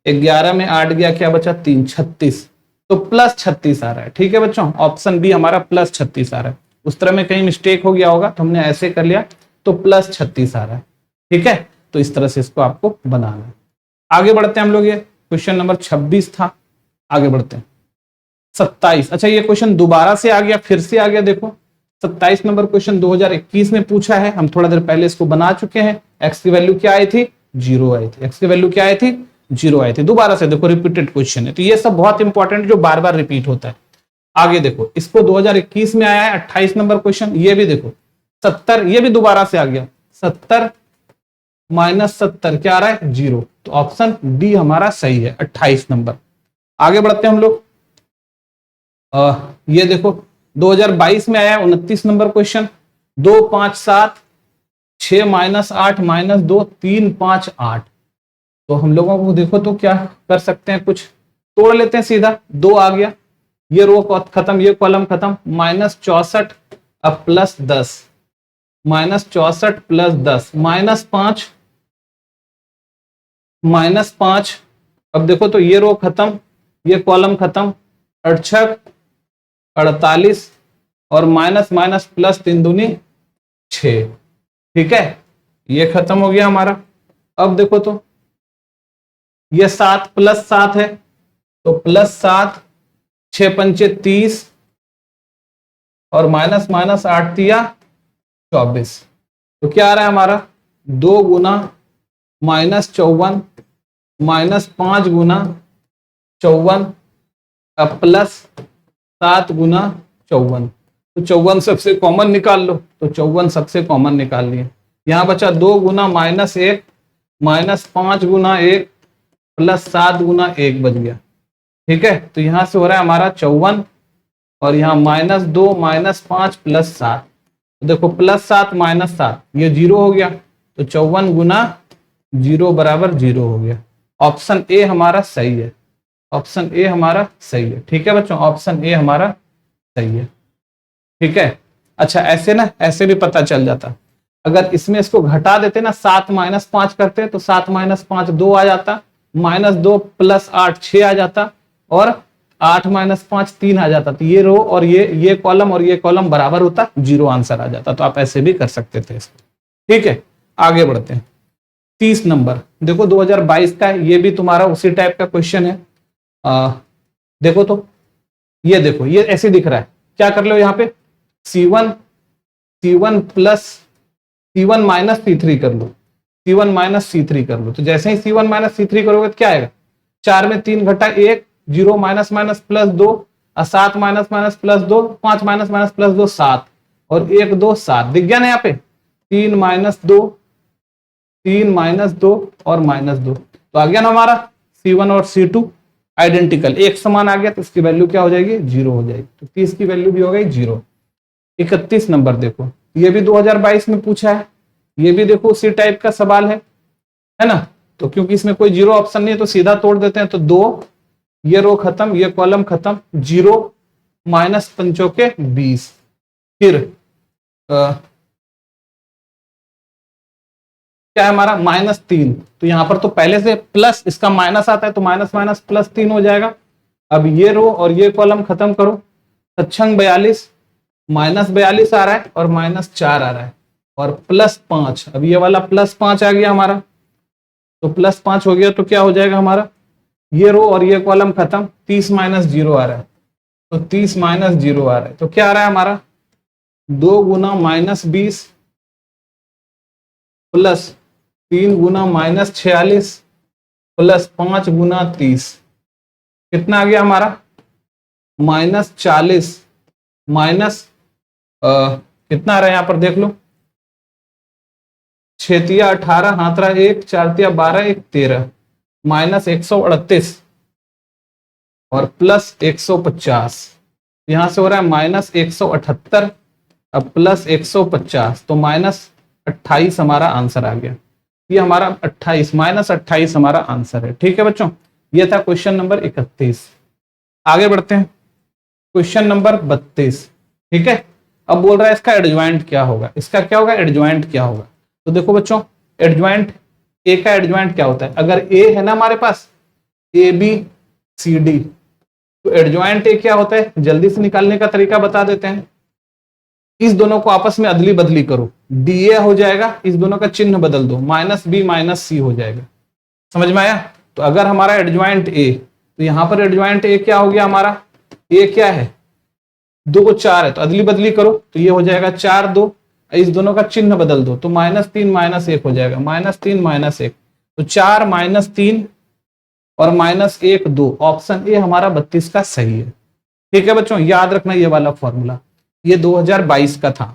11 में 8 गया क्या बचा 3 36, तो प्लस 36 आ रहा है। ठीक है बच्चों, ऑप्शन बी हमारा प्लस 36 आ रहा है। उस तरह में कहीं मिस्टेक हो गया होगा तो हमने ऐसे कर लिया, तो प्लस 36 आ रहा है। ठीक है, तो इस तरह से इसको आपको बनाना है। आगे बढ़ते हैं हम लोग, ये क्वेश्चन नंबर 26 था, आगे बढ़ते हैं 27। अच्छा, ये क्वेश्चन दोबारा से आ गया, फिर से आ गया। देखो 27 नंबर क्वेश्चन 2021 में पूछा है, हम थोड़ा देर पहले इसको बना चुके हैं। एक्स की वैल्यू क्या आई थी 0 आई थी, एक्स की वैल्यू क्या आई थी 0 आई थी। दोबारा से देखो रिपीटेड क्वेश्चन है, तो ये सब बहुत इंपॉर्टेंट जो बार बार रिपीट होता है। आगे देखो, इसको 2021 में आया है 28 नंबर क्वेश्चन, ये भी देखो 70, ये भी दोबारा से आ गया 70 माइनस 70 क्या आ रहा है 0, तो ऑप्शन डी हमारा सही है 28 नंबर। आगे बढ़ते हैं हम लोग, ये देखो 2022 में आया 29 नंबर क्वेश्चन, 2 5 7 6 माइनस 8 माइनस 2 3 5 8। तो हम लोगों को देखो तो क्या कर सकते हैं, कुछ तोड़ लेते हैं सीधा, 2 आ गया, ये रो खत्म, ये कॉलम खत्म, -64 अब प्लस 10, -64 प्लस 10 -5, अब देखो तो ये रो खत्म, ये कॉलम खत्म, 68 48, और माइनस माइनस प्लस 3 दूनी 6। ठीक है, ये खत्म हो गया हमारा। अब देखो तो ये 7 प्लस 7 है, तो प्लस 7, 6 पंचे 30, और माइनस माइनस 8 तिया 24, तो क्या आ रहा है हमारा 2 गुना -54 -5 गुना 54 अब प्लस 7 गुना 54, तो 54 सबसे कॉमन निकाल लो, तो 54 सबसे कॉमन निकाल लिए। यहाँ बचा 2 गुना -1 -5 गुना 1 प्लस 7 गुना 1 बच गया। ठीक है, तो यहाँ से हो रहा है हमारा 54 और यहाँ -2 -5 प्लस 7, तो देखो +7 -7 ये 0 हो गया, तो 54 गुना 0 बराबर 0 हो गया। ऑप्शन ए हमारा सही है, ऑप्शन ए हमारा सही है। ठीक है बच्चों, ऑप्शन ए हमारा सही है। ठीक है, अच्छा ऐसे ना, ऐसे भी पता चल जाता, अगर इसमें इसको घटा देते ना, 7 -5 करते तो 7 -5 2 आ जाता, -2 + 8 6 आ जाता, और 8 -5 3 आ जाता, तो ये रो और ये कॉलम और ये कॉलम बराबर होता, 0 आंसर आ जाता। तो आप ऐसे भी कर सकते थे इसको। ठीक है, आगे बढ़ते हैं। 30 नंबर देखो 2022 का है, ये भी तुम्हारा उसी टाइप का क्वेश्चन है। देखो तो ये देखो, ये ऐसे दिख रहा है, क्या कर लो यहाँ पे C1 plus C1 minus C3 कर लो, C1 माइनस C3 कर लो। तो जैसे ही C1 माइनस C3 करोगे तो क्या आएगा, 4 में 3 घटा 1, 0 minus minus plus 2, 7 minus minus plus 2, 5 minus minus plus 2 7, और 1 2 7 दिख गया ना यहाँ पे, 3 -2 3 -2 और -2, तो आ गया ना हमारा C1 और C2 आइडेंटिकल, एक समान आ गया, तो इसकी वैल्यू क्या हो जाएगी, 0 हो जाएगी। तो 30 की वैल्यू भी हो गई 0। 31 नंबर देखो, ये भी 2022 में पूछा है, ये भी देखो उसी टाइप का सवाल है ना। तो क्योंकि इसमें कोई 0 ऑप्शन नहीं है तो सीधा तोड़ देते हैं, तो 2, ये रो खत्म, ये कॉलम खत्म, 0 -5 20, फिर क्या है हमारा -3, तो यहां पर तो पहले से प्लस, इसका माइनस आता है तो माइनस माइनस +3 हो जाएगा। अब ये रो और ये कॉलम खत्म करो, सत्संग 42 -42 आ रहा है और -4 आ रहा है, और +5, अब ये वाला +5 आ गया हमारा, तो +5 हो गया, तो क्या हो जाएगा हमारा, ये रो और ये कॉलम खत्म, 30 -0 आ रहा है, तो 30 -0 आ रहा है, तो क्या आ रहा है हमारा 2 गुना -20 प्लस 3 गुना -46 प्लस 5 गुना 30, कितना आ गया हमारा -40 माइनस कितना आ रहा है यहाँ पर देख लो, 6 × 18 हाथरा 1 4 × 12 1 13 -138 और +150, यहां से हो रहा है -178, अब +150, तो -28 हमारा आंसर आ गया। ये हमारा 28 -28 हमारा आंसर है। ठीक है बच्चों, ये था क्वेश्चन नंबर 31। आगे बढ़ते हैं, क्वेश्चन नंबर 32। ठीक है, अब बोल रहा है इसका एडजॉइंट क्या होगा, इसका क्या होगा, एडजॉइंट क्या होगा। तो देखो बच्चों, एडजॉइंट ए का एडजॉइंट क्या होता है, अगर ए है ना हमारे पास ABCD, तो एडजॉइंट ए क्या होता है, जल्दी से निकालने का तरीका बता देते हैं। इस दोनों को आपस में अदली बदली करो, DA हो जाएगा, इस दोनों का चिन्ह बदल दो, -B -C हो जाएगा। समझ में आया। तो अगर हमारा एडजॉइंट ए, तो यहां पर एडजॉइंट ए क्या हो गया हमारा, ए क्या है 2 को 4 है, तो अदली बदली करो, तो ये हो जाएगा 4 2, इस दोनों का चिन्ह बदल दो, तो -3 -1 हो जाएगा, -3 -1, तो 4 -3 और -1 2, ऑप्शन ए हमारा 32 का सही है। ठीक है बच्चों, याद रखना ये वाला फॉर्मूला, ये 2022 का था।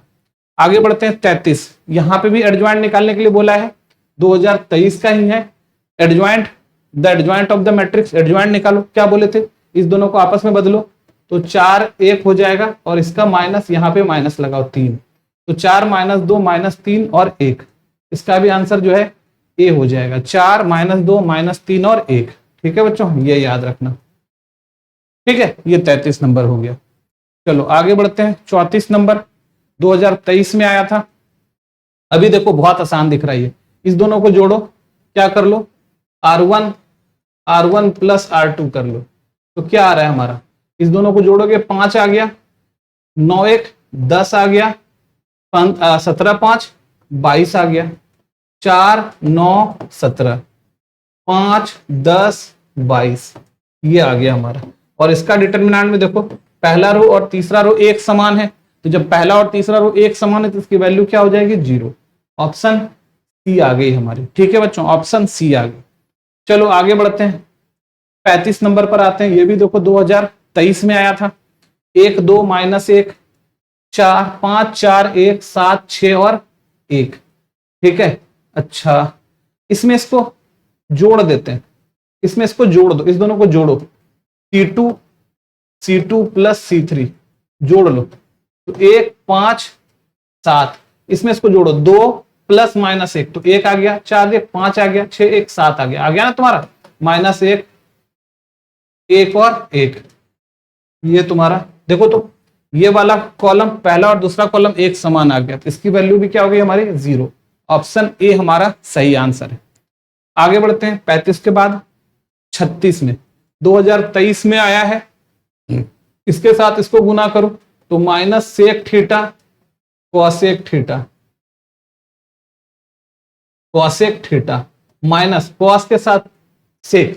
आगे बढ़ते हैं 33, यहां पे भी एडजॉइंट निकालने के लिए बोला है, 2023 का ही है। Adjoint, the adjoint of the matrix, adjoint निकालो, क्या बोले थे, इस दोनों को आपस में बदलो, तो 4 1 हो जाएगा, और इसका माइनस यहाँ पे माइनस लगाओ 3, तो 4 -2 -3 और 1, इसका भी आंसर जो है ए हो जाएगा, 4 -2 -3 और 1। ठीक है बच्चों, ये याद रखना। ठीक है, ये 33 नंबर हो गया। चलो आगे बढ़ते हैं, 34 नंबर 2023 में आया था। अभी देखो बहुत आसान दिख रहा है, इस दोनों को जोड़ो, क्या कर लो, R1 प्लस R2 कर लो, तो क्या आ रहा है हमारा, इस दोनों को जोड़ोगे 5 आ गया, 9 1 10 आ गया, 17 5 22 आ गया, 4 9 17, 5 10 22, ये आ गया हमारा। और इसका डिटर्मिनेंट में देखो, पहला रो और तीसरा रो एक समान है, तो जब पहला और तीसरा रो एक समान है तो इसकी वैल्यू क्या हो जाएगी, 0। ऑप्शन सी आ गई हमारी। ठीक है बच्चों, ऑप्शन सी आ गई। चलो आगे बढ़ते हैं, 35 नंबर पर आते हैं। ये भी देखो 2023 में आया था। 1 2 माइनस 1 4 5 4 1 7 6 और 1। ठीक है, अच्छा इसमें इसको जोड़ देते हैं, इसमें इसको जोड़ दो, इस दोनों को जोड़ो, C2 प्लस C3 जोड़ लो तो 1 5 7, इसमें इसको जोड़ो 2 प्लस माइनस 1 तो 1 आ गया, 4 1 5 आ गया, 6 1 7 आ गया ना तुम्हारा, माइनस 1 1 और 1, ये तुम्हारा देखो तो ये वाला कॉलम पहला और दूसरा कॉलम एक समान आ गया, तो इसकी वैल्यू भी क्या हो गई हमारी 0। ऑप्शन ए हमारा सही आंसर है। आगे बढ़ते हैं 35 के बाद 36 में 2023 में आया है, इसके साथ इसको गुना करो तो minus sec theta cosec theta, cosec theta minus cos के साथ sec,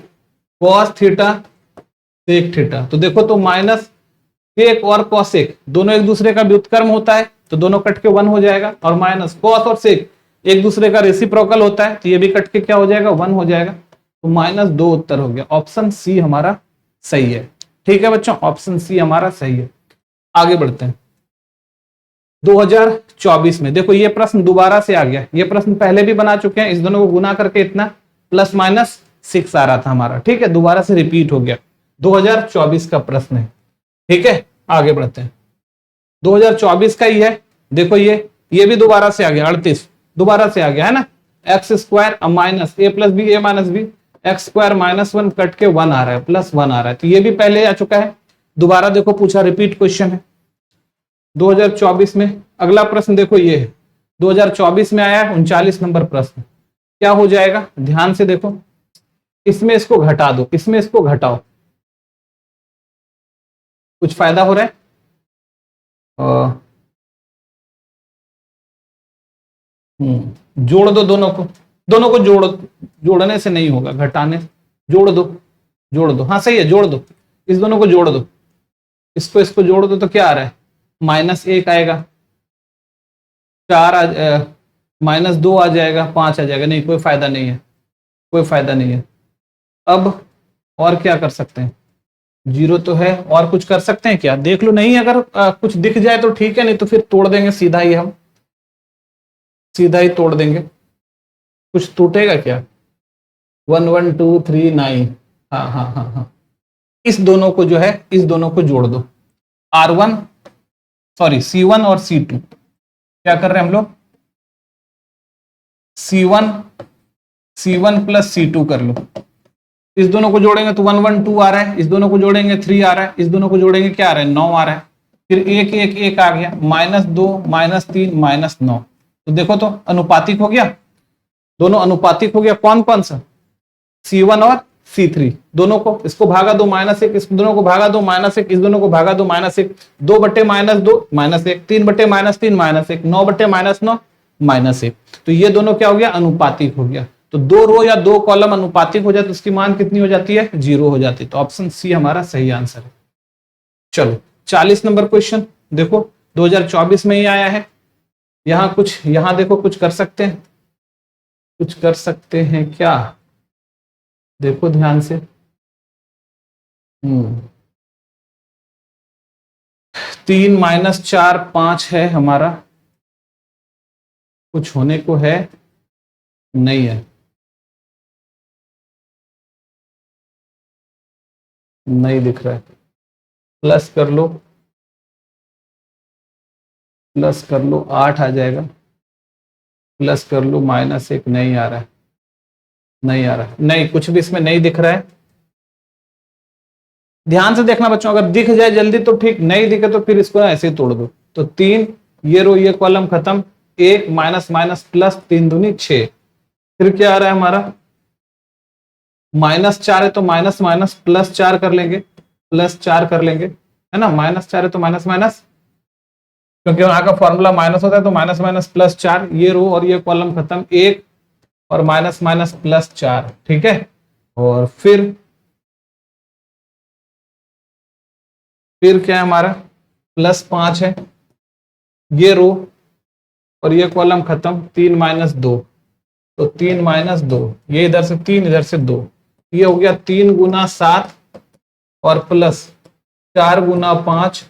cos theta sec theta, तो देखो तो माइनस सेक और कॉसेक दोनों एक दूसरे का व्युत्क्रम होता है तो दोनों कट के 1 हो जाएगा, और माइनस कॉस और सेक एक दूसरे का रेसिप्रोकल होता है तो ये भी कट के क्या हो जाएगा 1 हो जाएगा, तो -2 उत्तर हो गया। ऑप्शन सी हमारा सही है। ठीक है बच्चों, ऑप्शन सी हमारा सही है। आगे बढ़ते हैं 2024 में देखो ये प्रश्न दोबारा से आ गया, ये प्रश्न पहले भी बना चुके हैं, इस दोनों को गुना करके इतना +-6 आ रहा था हमारा। ठीक है, दोबारा से रिपीट हो गया, 2024 का प्रश्न है। ठीक है, आगे बढ़ते हैं 2024 का ही है, देखो ये भी दोबारा से आ गया, 38 दोबारा से आ गया है ना, x² minus a plus B a minus B x² -1 cut के 1 आ रहा है, +1 आ रहा है, तो ये भी पहले आ चुका है, दोबारा देखो पूछा, रिपीट क्वेश्चन है 2024 में। अगला प्रश्न देखो ये है 2024 में आया है 39 नंबर प्रश्न, क्या हो जाएगा ध्यान से देखो, इसमें इसको घटा दो, इसमें इसको घटाओ, कुछ फायदा हो रहा है, जोड़ दो दोनों को जोड़ने से नहीं होगा, घटाने, जोड़ दो, हाँ सही है, जोड़ दो, इस दोनों को जोड़ दो, इसको जोड़ दो तो क्या आ रहा है -1 आएगा, 2 आ जाएगा, 5 आ जाएगा, नहीं कोई फायदा नहीं है, कोई फायदा नहीं है। अब और क्या कर सकते हैं, 0 तो है, और कुछ कर सकते हैं क्या, देख लो, नहीं अगर कुछ दिख जाए तो ठीक है, नहीं तो फिर तोड़ देंगे सीधा ही, हम सीधा ही तोड़ देंगे, कुछ टूटेगा क्या, 1 1 2 3 9, हाँ, इस दोनों को जो है, इस दोनों को जोड़ दो, C1 और C2, क्या कर रहे हैं हम लोग, C1 प्लस C2 कर लो, इस दोनों को जोड़ेंगे तो 1 1 2 आ रहा है, इस दोनों को जोड़ेंगे 3 आ रहा है, इस दोनों को जोड़ेंगे क्या आ रहा है 9 आ रहा है, फिर 1 1 1 आ गया, -2 -3 -9, तो देखो तो अनुपातिक हो गया, दोनों अनुपातिक हो गया, कौन कौन सा, C1 और C3 दोनों को, इसको भागा दो -1, इस दोनों को भागा दो -1, इस दोनों को भागा दो -1, 2 बटे -2 -1, 3 बटे -3 -1, 9 बटे -9 -1, तो ये दोनों क्या हो गया अनुपातिक हो गया, तो 2 रो या 2 कॉलम अनुपातिक हो जाए तो उसकी मान कितनी हो जाती है 0 हो जाती है, तो ऑप्शन सी हमारा सही आंसर है। चलो 40 नंबर क्वेश्चन देखो 2024 में ही आया है, यहां देखो कुछ कर सकते हैं, क्या, देखो ध्यान से, 3 -4 5 है हमारा, कुछ होने को है, नहीं है, नहीं दिख रहा है, प्लस कर लो 8 आ जाएगा, प्लस कर लो -1, नहीं आ रहा है, नहीं कुछ भी इसमें नहीं दिख रहा है, ध्यान से देखना बच्चों, अगर दिख जाए जल्दी तो ठीक, नहीं दिखे तो फिर इसको ऐसे ही तोड़ दो, तो 3 ये रो ये कॉलम खत्म, 1 माइनस प्लस 3 दूनी 6, फिर क्या आ रहा है हमारा -4 है तो माइनस +4 कर लेंगे, +4 कर लेंगे, है ना, -4 है तो माइनस, क्योंकि वहां का फॉर्मूला माइनस होता है, तो -+4, ये रो और ये कॉलम खत्म, 1 और -+4, ठीक है, और फिर क्या है हमारा +5 है, ये रो और ये कॉलम खत्म, 3 - 2, तो 3 - 2, ये इधर से 3 इधर से 2, ये हो गया 3 × 7 और प्लस 4 गुना 5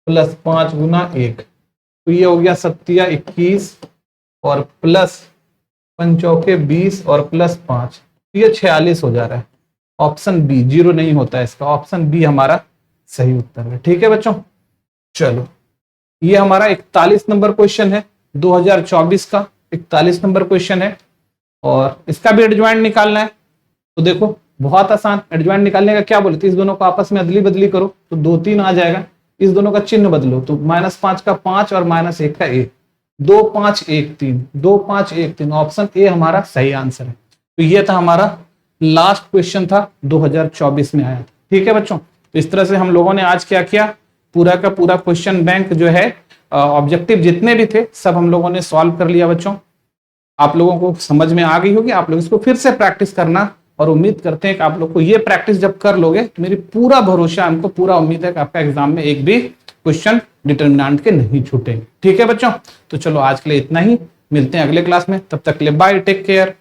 प्लस 5 गुना 1, तो ये हो गया 7 21 और प्लस 5 चौके 20 और प्लस 5, ये 46 हो जा रहा है। ऑप्शन बी, 0 नहीं होता है इसका, ऑप्शन बी हमारा सही उत्तर है। ठीक है बच्चों, चलो ये हमारा 41 नंबर क्वेश्चन है 2024 का, 41 नंबर क्वेश्चन है और इसका भी एडजॉइंट निकालना है। तो देखो बहुत आसान, एडजॉइंट निकालने का क्या बोले थे, इस दोनों को आपस में अदली बदली करो तो 2 3 आ जाएगा, इस दोनों का चिन्ह बदलो तो -5 का 5 और -1 का 1, 2 5 1 3, 2 5 1 3, ऑप्शन ए हमारा सही आंसर है। तो ये था हमारा लास्ट क्वेश्चन था 2024 में आया था। ठीक है बच्चों, तो इस तरह से हम लोगों ने आज क्या किया, पूरा का पूरा क्वेश्चन बैंक जो है ऑब्जेक्टिव जितने भी थे सब हम लोगों ने सॉल्व कर लिया बच्चों। आप लोगों को समझ में आ गई होगी, आप लोग इसको फिर से प्रैक्टिस करना और उम्मीद करते हैं कि आप लोग को ये प्रैक्टिस जब कर लोगे तो मेरी पूरा भरोसा, हमको पूरा उम्मीद है कि आपका एग्जाम में एक भी क्वेश्चन डिटर्मिनेंट के नहीं छूटेंगे। ठीक है बच्चों, तो चलो आज के लिए इतना ही, मिलते हैं अगले क्लास में, तब तक के लिए बाय, टेक केयर।